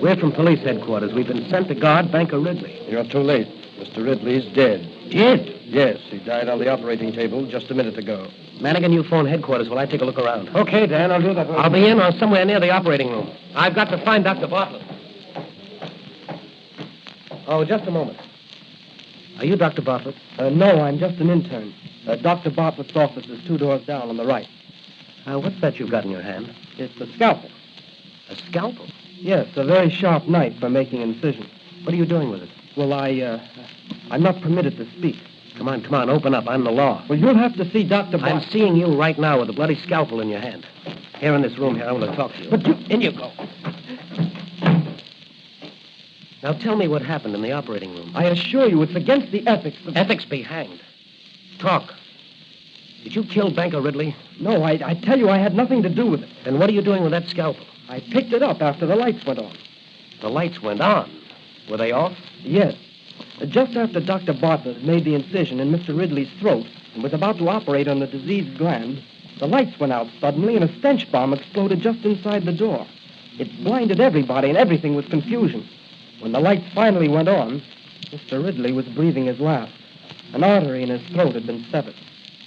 We're from police headquarters. We've been sent to guard Banker Ridley. You're too late. Mr. Ridley's dead. Dead? Yes, he died on the operating table just a minute ago. Manigan, you phone headquarters while I take a look around. Okay, Dan, I'll do that. I'll be in or somewhere near the operating room. I've got to find Dr. Bartlett. Oh, just a moment. Are you Dr. Bartlett? No, I'm just an intern. Dr. Bartlett's office is 2 doors down on the right. What's that you've got in your hand? It's a scalpel. A scalpel? Yes, a very sharp knife for making incisions. What are you doing with it? Well, I'm not permitted to speak. Come on, open up. I'm the law. Well, you'll have to see Dr. I'm Bartlett. seeing you right now with a bloody scalpel in your hand. Here in this room here, I want to talk to you. But you... In you go. Now tell me what happened in the operating room. I assure you, it's against the ethics of... Ethics be hanged. Talk. Did you kill Banker Ridley? No, I tell you, I had nothing to do with it. Then what are you doing with that scalpel? I picked it up after the lights went on. The lights went on. Were they off? Yes. Just after Dr. Bartlett had made the incision in Mr. Ridley's throat and was about to operate on the diseased gland, the lights went out suddenly and a stench bomb exploded just inside the door. It blinded everybody and everything was confusion. When the lights finally went on, Mr. Ridley was breathing his last. An artery in his throat had been severed.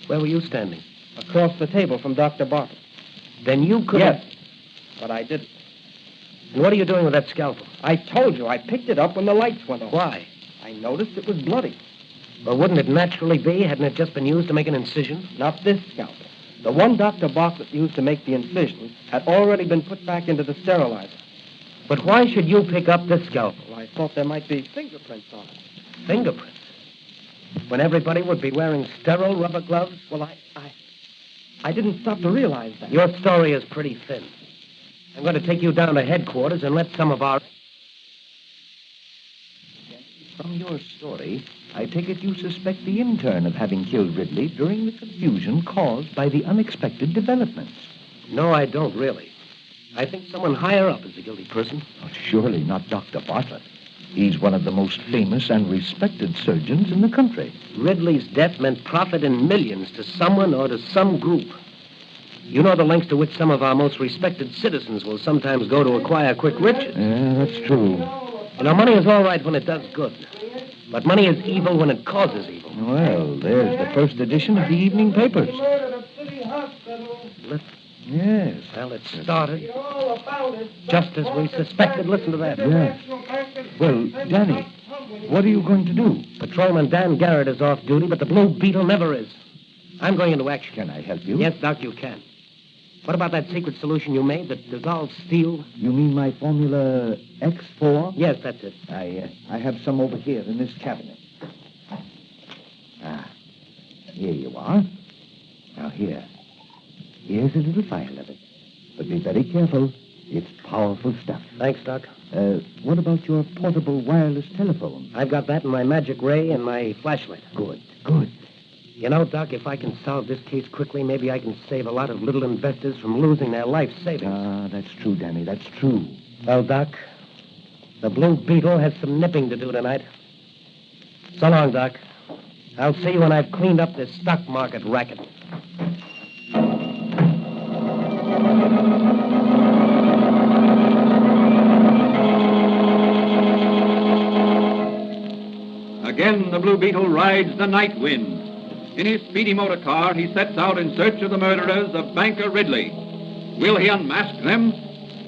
Where were you standing? Across the table from Dr. Bartlett. Then you could Yes, but I didn't. And what are you doing with that scalpel? I told you, I picked it up when the lights went on. Why? I noticed it was bloody. Well, wouldn't it naturally be? Hadn't it just been used to make an incision? Not this scalpel. The one Dr. Bartlett used to make the incision had already been put back into the sterilizer. But why should you pick up this scalpel? Well, I thought there might be fingerprints on it. Fingerprints? When everybody would be wearing sterile rubber gloves? Well, I didn't stop to realize that. Your story is pretty thin. I'm going to take you down to headquarters and let some of our... From your story, I take it you suspect the intern of having killed Ridley during the confusion caused by the unexpected developments. No, I don't really. I think someone higher up is the guilty person. Oh, surely not Dr. Bartlett. He's one of the most famous and respected surgeons in the country. Ridley's death meant profit in millions to someone or to some group. You know the lengths to which some of our most respected citizens will sometimes go to acquire quick riches. Yeah, that's true. You know, money is all right when it does good. But money is evil when it causes evil. Well, there's the first edition of the evening papers. Yes. Well, it started just as we suspected. Listen to that. Yes. Well, Danny, what are you going to do? Patrolman Dan Garrett is off duty, but the Blue Beetle never is. I'm going into action. Can I help you? Yes, Doc, you can. What about that secret solution you made that dissolves steel? You mean my formula X4? Yes, that's it. I have some over here in this cabinet. Here you are. Now here's a little vial of it. But be very careful. It's powerful stuff. Thanks, Doc. What about your portable wireless telephone? I've got that in my magic ray and my flashlight. Good. You know, Doc, if I can solve this case quickly, maybe I can save a lot of little investors from losing their life savings. That's true, Danny. That's true. Well, Doc, the Blue Beetle has some nipping to do tonight. So long, Doc. I'll see you when I've cleaned up this stock market racket. Again, the Blue Beetle rides the night wind. In his speedy motor car, he sets out in search of the murderers of Banker Ridley. Will he unmask them?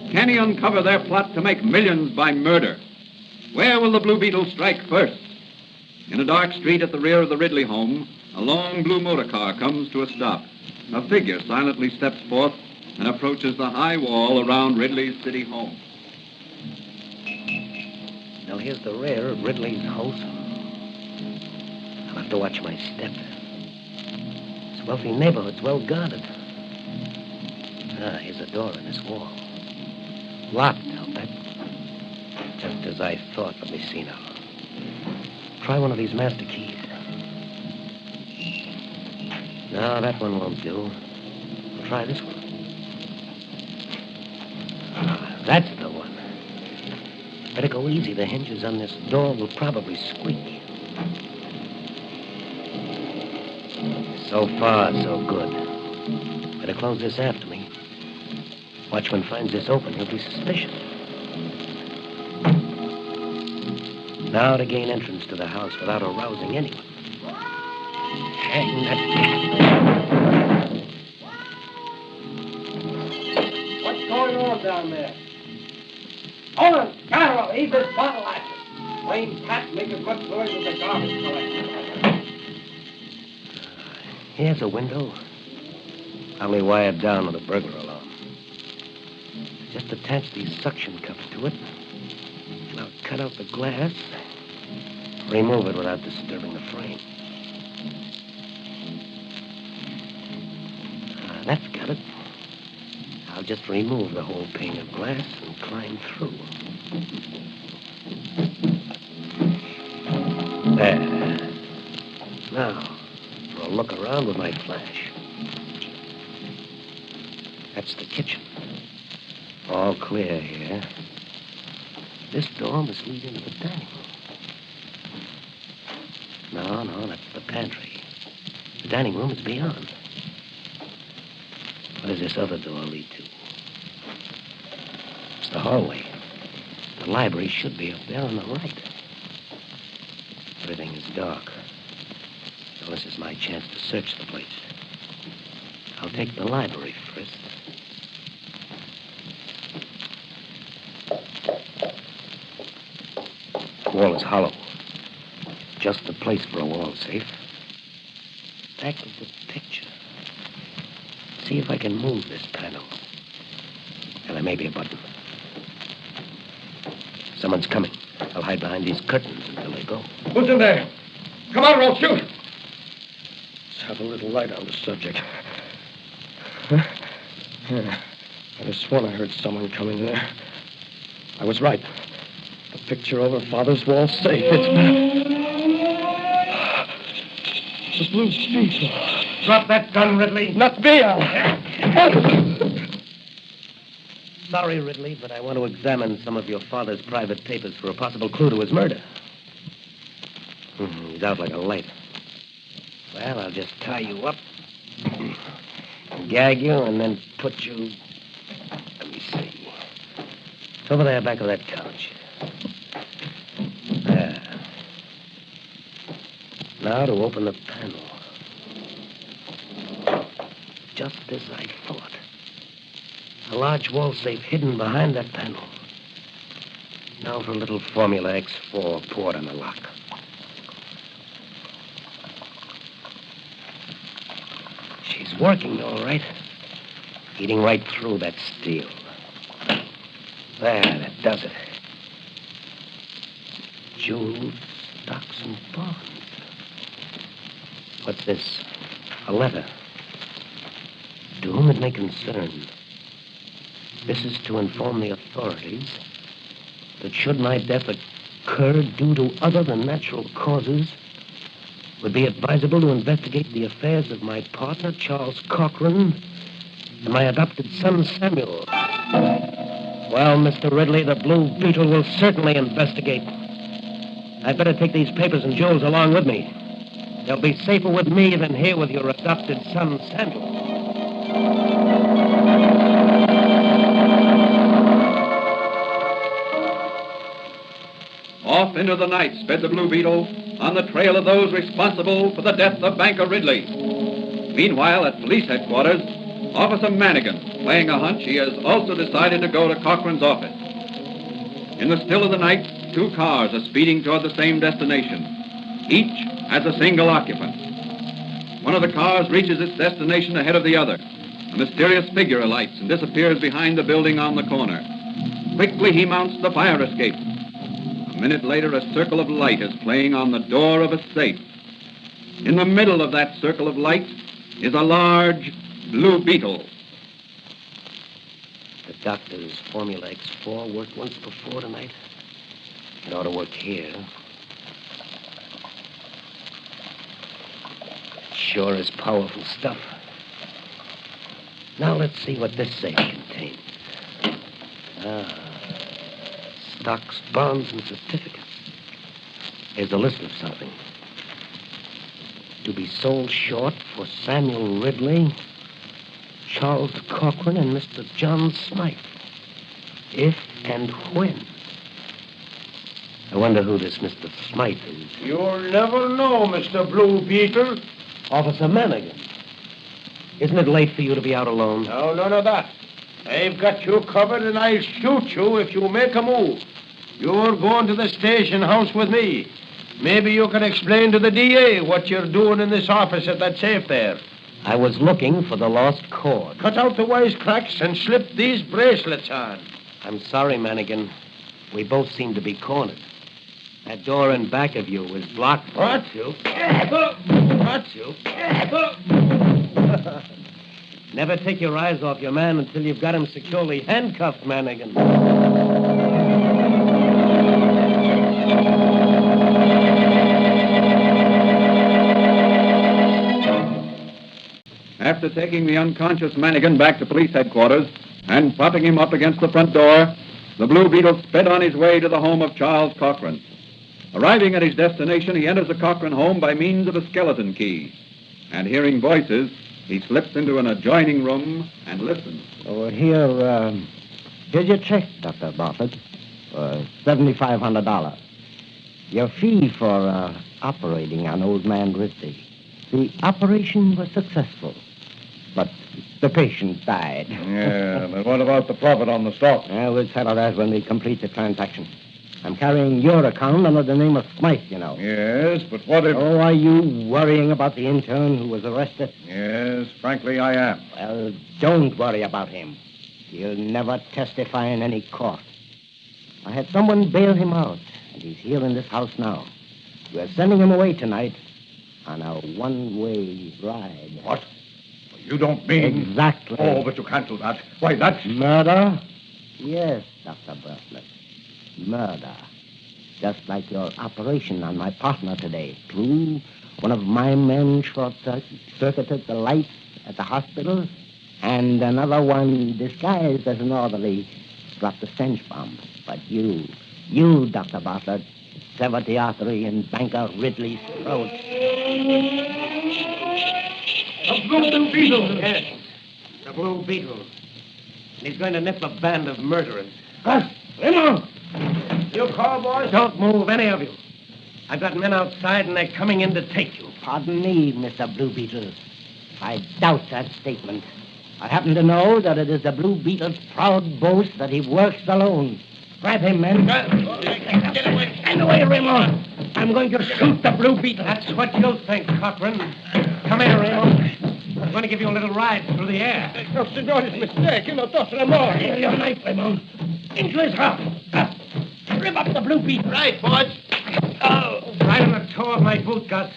Can he uncover their plot to make millions by murder? Where will the Blue Beetle strike first? In a dark street at the rear of the Ridley home, a long blue motor car comes to a stop. A figure silently steps forth and approaches the high wall around Ridley's city home. Now, here's the rear of Ridley's house. I'll have to watch my step. This wealthy neighborhood's well guarded. Here's a door in this wall. Locked, I'll bet. Just as I thought. Let me see now. Try one of these master keys. No, that one won't do. I'll try this one. That's the one. Better go easy. The hinges on this door will probably squeak. So far, so good. Better close this after me. Watchman finds this open, he'll be suspicious. Now to gain entrance to the house without arousing anyone. Hang that... What's going on down there? Owen, Carol, eat this bottle ashes. Plain cat make a good noise with the garbage collector. Here's a window. Probably wired down with a burglar alarm. Just attach these suction cups to it. And I'll cut out the glass. Remove it without disturbing the frame. That's got it. I'll just remove the whole pane of glass and climb through. There. Now, for a look around with my flash. That's the kitchen. All clear here. This door must lead into the dining room. No, that's the pantry. The dining room is beyond. Where does this other door lead to? It's the hallway. The library should be up there on the right. Everything is dark. So this is my chance to search the place. I'll take the library first. The wall is hollow. Just the place for a wall safe. Back of the picture. See if I can move this panel. And there may be a button. Someone's coming. I'll hide behind these curtains until they go. Who's in there? Come on or I'll shoot. Let's have a little light on the subject. Huh? Yeah. I just sworn I heard someone coming there. I was right. The picture over Father's wall safe. It's... The Blue Beetle. Drop that gun, Ridley. Not me, Sorry, Ridley, but I want to examine some of your father's private papers for a possible clue to his murder. He's out like a light. Well, I'll just tie you up, gag you, and then put you... Let me see. It's over there back of that couch. There. Now to open the panel. Just as I thought. A large wall safe hidden behind that panel. Now for a little Formula X4 poured on the lock. She's working, all right. Eating right through that steel. There, that does it. Jewels, stocks, and bonds. What's this? A letter. To whom it may concern. This is to inform the authorities that should my death occur due to other than natural causes, would be advisable to investigate the affairs of my partner, Charles Cochran, and my adopted son, Samuel. Well, Mr. Ridley, the Blue Beetle will certainly investigate. I'd better take these papers and jewels along with me. They'll be safer with me than here with your adopted son, Samuel. Off into the night sped the Blue Beetle on the trail of those responsible for the death of banker Ridley. Meanwhile, at police headquarters, Officer Manigan, playing a hunch, he has also decided to go to Cochran's office. In the still of the night, two cars are speeding toward the same destination. Each has a single occupant. One of the cars reaches its destination ahead of the other. A mysterious figure alights and disappears behind the building on the corner. Quickly, he mounts the fire escape. A minute later, a circle of light is playing on the door of a safe. In the middle of that circle of light is a large Blue Beetle. The doctor's Formula X4 worked once before tonight. It ought to work here. Sure is powerful stuff. Now let's see what this safe contains. Stocks, bonds, and certificates. Here's a list of something. To be sold short for Samuel Ridley, Charles Cochran, and Mr. John Smythe. If and when. I wonder who this Mr. Smythe is. You'll never know, Mr. Blue Beetle. Officer Manigan. Isn't it late for you to be out alone? No, none of that. I've got you covered, and I'll shoot you if you make a move. You're going to the station house with me. Maybe you can explain to the DA what you're doing in this office at that safe there. I was looking for the lost cord. Cut out the wisecracks and slip these bracelets on. I'm sorry, Manigan. We both seem to be cornered. That door in back of you was blocked. What? You. What? You. Never take your eyes off your man until you've got him securely handcuffed, Manigan. After taking the unconscious Manigan back to police headquarters and propping him up against the front door, the Blue Beetle sped on his way to the home of Charles Cochran. Arriving at his destination, he enters the Cochran home by means of a skeleton key. And hearing voices, he slips into an adjoining room and listens. Oh, here's your check, Dr. Bartlett, for $7,500. Your fee for operating on old man Ridley. The operation was successful, but the patient died. Yeah, but what about the profit on the stock? We'll settle that when we complete the transaction. I'm carrying your account under the name of Smythe, you know. Yes, but what if... Oh, are you worrying about the intern who was arrested? Yes, frankly, I am. Well, don't worry about him. He'll never testify in any court. I had someone bail him out, and he's here in this house now. We're sending him away tonight on a one-way ride. What? You don't mean... Exactly. Oh, but you can't do that. Why, that's... Murder? Yes, Dr. Bartlett. Murder. Just like your operation on my partner today. True, one of my men short-circuited the lights at the hospital, and another one, disguised as an orderly, dropped a stench bomb. But you, Dr. Bartlett, severed the artery in banker Ridley's throat. The Blue Beetle. Yes, the Blue Beetle. And he's going to nip a band of murderers. Gus, Remo! You cowboys? Don't move, any of you. I've got men outside, and they're coming in to take you. Pardon me, Mr. Blue Beetle. I doubt that statement. I happen to know that it is the Blue Beetle's proud boast that he works alone. Grab him, men. Get away. Get away, Remo. I'm going to shoot the Blue Beetle. That's what you'll think, Cochran. Come here, Remo. I'm going to give you a little ride through the air. No, senor, it's mistake. You know, dos Remo. Here, your knife, Remo. Into his heart. Rip up the Blue Beetle. Right, boys. Oh. Right on the toe of my boot, Gus.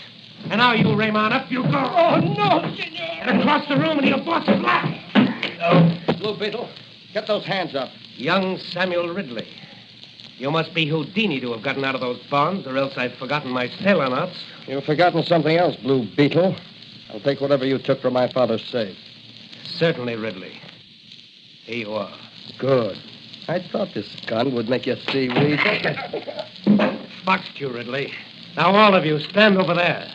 And now you, Raymond, up you go. Oh, no, senor. And across the room, and your boss is black. Oh, Blue Beetle, get those hands up. Young Samuel Ridley. You must be Houdini to have gotten out of those bonds, or else I've forgotten my sailor knots. You've forgotten something else, Blue Beetle. I'll take whatever you took from my father's safe. Certainly, Ridley. Here you are. Good. I thought this gun would make you seaweed. Boxed you, Ridley. Now, all of you, stand over there.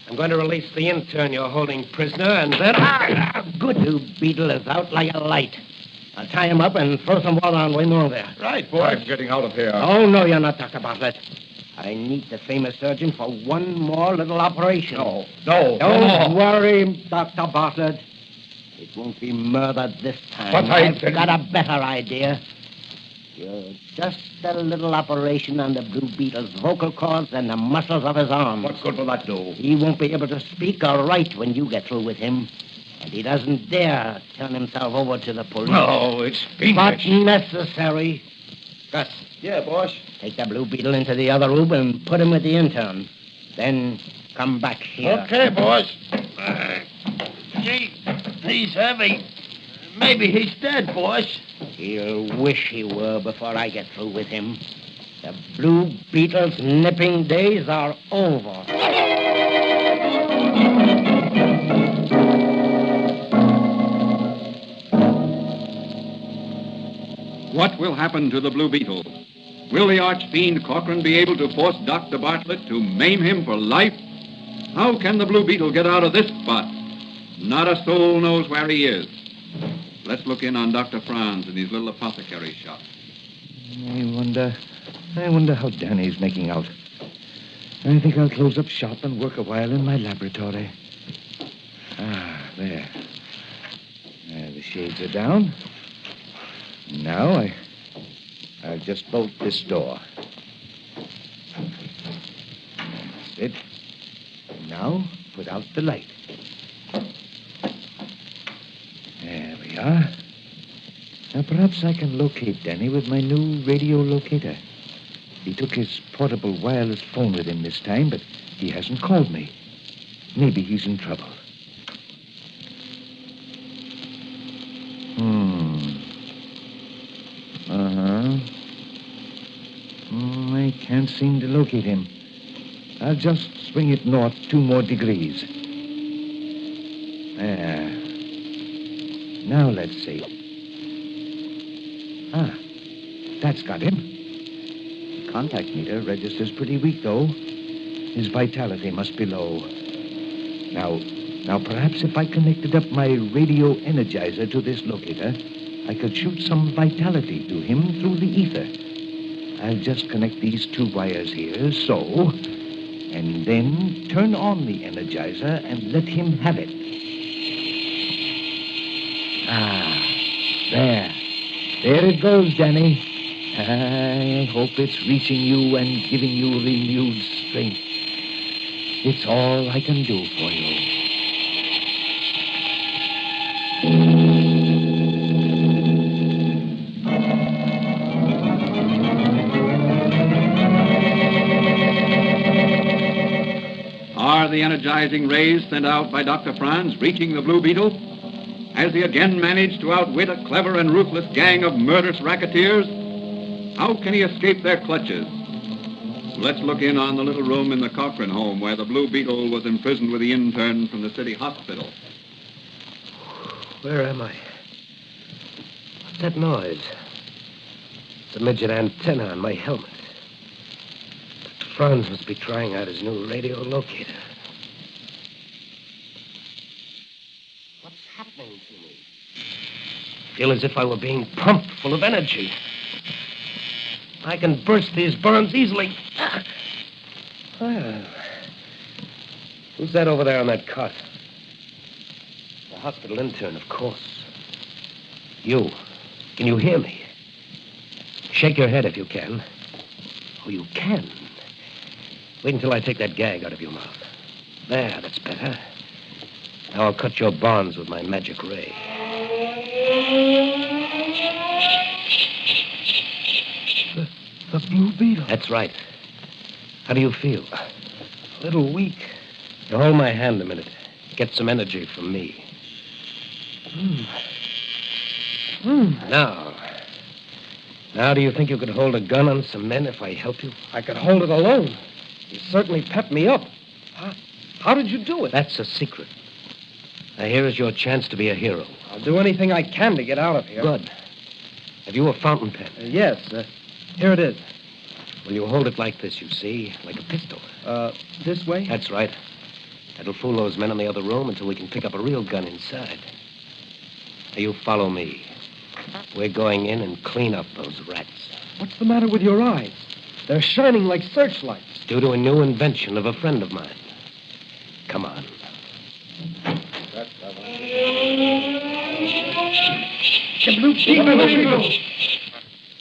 I'm going to release the intern you're holding prisoner, and then... Good. Blue Beetle is out like a light. I'll tie him up and throw some water on Raymond there. Right, boys. I'm getting out of here. Oh, no, you're not, Dr. Bartlett. I need the famous surgeon for one more little operation. No. Don't worry, Dr. Bartlett. It won't be murder this time. But I've got a better idea. Just a little operation on the Blue Beetle's vocal cords and the muscles of his arms. What good will that do? He won't be able to speak or write when you get through with him. And he doesn't dare turn himself over to the police. No, it's But fiendish. necessary. Gus. Yeah, boss. Take the Blue Beetle into the other room and put him with the intern. Then come back here. Okay, boss. Gee, he's heavy. Maybe he's dead, boss. He'll wish he were before I get through with him. The Blue Beetle's nipping days are over. What will happen to the Blue Beetle? Will the arch-fiend Cochran be able to force Dr. Bartlett to maim him for life? How can the Blue Beetle get out of this spot? Not a soul knows where he is. Let's look in on Dr. Franz in his little apothecary shop. I I wonder how Danny's making out. I think I'll close up shop and work a while in my laboratory. There. The shades are down. Now I'll just bolt this door. That's it. Now, put out the light. There we are. Now, perhaps I can locate Danny with my new radio locator. He took his portable wireless phone with him this time, but he hasn't called me. Maybe he's in trouble. I can't seem to locate him. I'll just swing it north 2 more degrees. There. Now let's see. That's got him. The contact meter registers pretty weak, though. His vitality must be low. Now perhaps if I connected up my radio energizer to this locator, I could shoot some vitality to him through the ether. I'll just connect these 2 wires here, so, and then turn on the energizer and let him have it. There. There it goes, Danny. I hope it's reaching you and giving you renewed strength. It's all I can do for you. Are the energizing rays sent out by Dr. Franz reaching the Blue Beetle? Has he again managed to outwit a clever and ruthless gang of murderous racketeers? How can he escape their clutches? Let's look in on the little room in the Cochrane home where the Blue Beetle was imprisoned with the intern from the city hospital. Where am I? What's that noise? It's a midget antenna on my helmet. Dr. Franz must be trying out his new radio locator. What's happening to me? I feel as if I were being pumped full of energy. I can burst these bonds easily. Who's that over there on that cot? The hospital intern, of course. You. Can you hear me? Shake your head if you can. Oh, you can. Wait until I take that gag out of your mouth. There, that's better. Now I'll cut your bonds with my magic ray. The Blue Beetle. That's right. How do you feel? A little weak. You hold my hand a minute. Get some energy from me. Now, do you think you could hold a gun on some men if I help you? I could hold it alone. You certainly pepped me up. How did you do it? That's a secret. Now, here is your chance to be a hero. I'll do anything I can to get out of here. Good. Have you a fountain pen? Yes. Here it is. Well, you hold it like this, you see, like a pistol. This way? That's right. That'll fool those men in the other room until we can pick up a real gun inside. Now, you follow me. We're going in and clean up those rats. What's the matter with your eyes? They're shining like searchlights. Due to a new invention of a friend of mine. Come on. The Blue Beetle.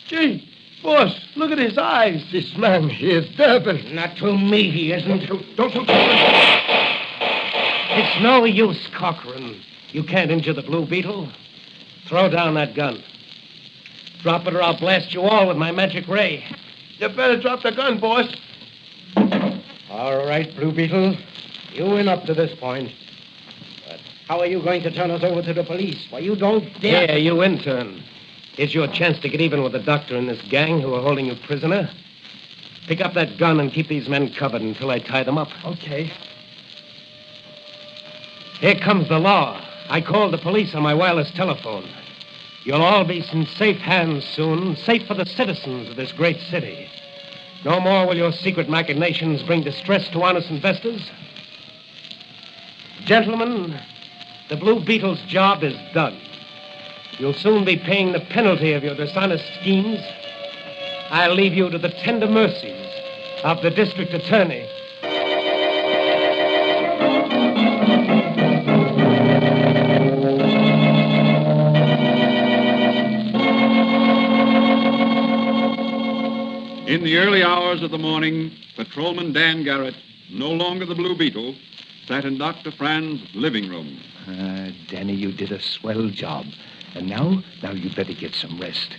Gee, boss, look at his eyes. This man, he is devil. Not to me, he isn't. Don't shoot. It's no use, Cochrane. You can't injure the Blue Beetle. Throw down that gun. Drop it or I'll blast you all with my magic ray. You better drop the gun, boss. All right, Blue Beetle. You win up to this point. But how are you going to turn us over to the police? Why, you don't dare... Yeah, you intern. Here's your chance to get even with the doctor and this gang who are holding you prisoner. Pick up that gun and keep these men covered until I tie them up. Okay. Here comes the law. I called the police on my wireless telephone. You'll all be in safe hands soon, safe for the citizens of this great city. No more will your secret machinations bring distress to honest investors. Gentlemen, the Blue Beetle's job is done. You'll soon be paying the penalty of your dishonest schemes. I'll leave you to the tender mercies of the district attorney. In the early hours of the morning, Patrolman Dan Garrett, no longer the Blue Beetle, sat in Dr. Fran's living room. Danny, you did a swell job. And now you'd better get some rest.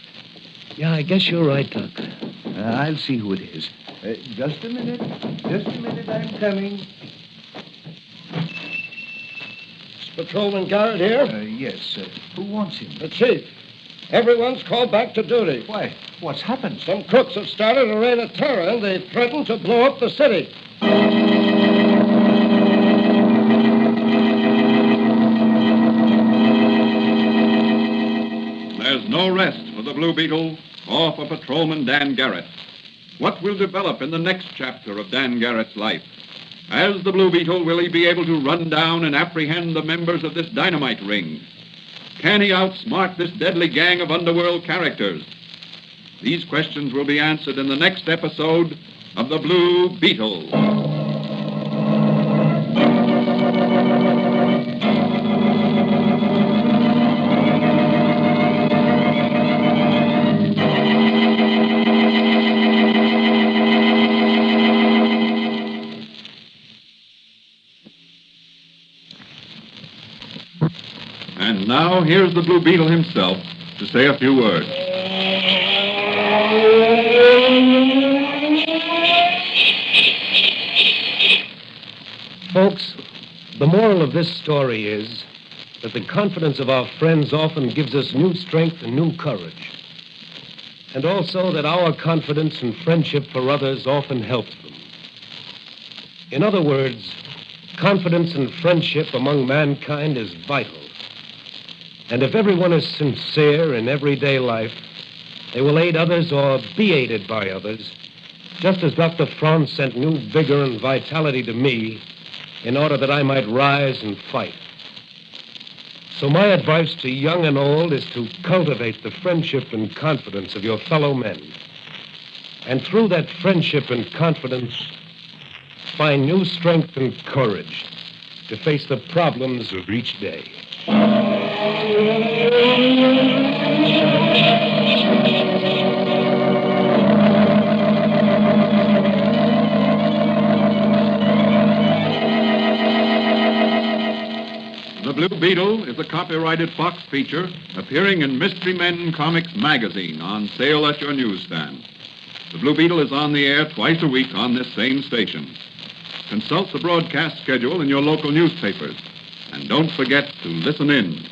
Yeah, I guess you're right, Doc. I'll see who it is. Just a minute. I'm coming. Is Patrolman Garrett here? Yes. Who wants him? The chief. Everyone's called back to duty. Why? What's happened? Some crooks have started a reign of terror, and they've threatened to blow up the city. There's no rest for the Blue Beetle or for Patrolman Dan Garrett. What will develop in the next chapter of Dan Garrett's life? As the Blue Beetle, will he be able to run down and apprehend the members of this dynamite ring? Can he outsmart this deadly gang of underworld characters? These questions will be answered in the next episode of The Blue Beetle. And now, here's the Blue Beetle himself to say a few words. Folks, the moral of this story is that the confidence of our friends often gives us new strength and new courage. And also that our confidence and friendship for others often helps them. In other words, confidence and friendship among mankind is vital. And if everyone is sincere in everyday life, they will aid others or be aided by others, just as Dr. Franz sent new vigor and vitality to me in order that I might rise and fight. So my advice to young and old is to cultivate the friendship and confidence of your fellow men. And through that friendship and confidence, find new strength and courage to face the problems of each day. The Blue Beetle is a copyrighted Fox feature appearing in Mystery Men Comics magazine on sale at your newsstand. The Blue Beetle is on the air twice a week on this same station. Consult the broadcast schedule in your local newspapers. And don't forget to listen in.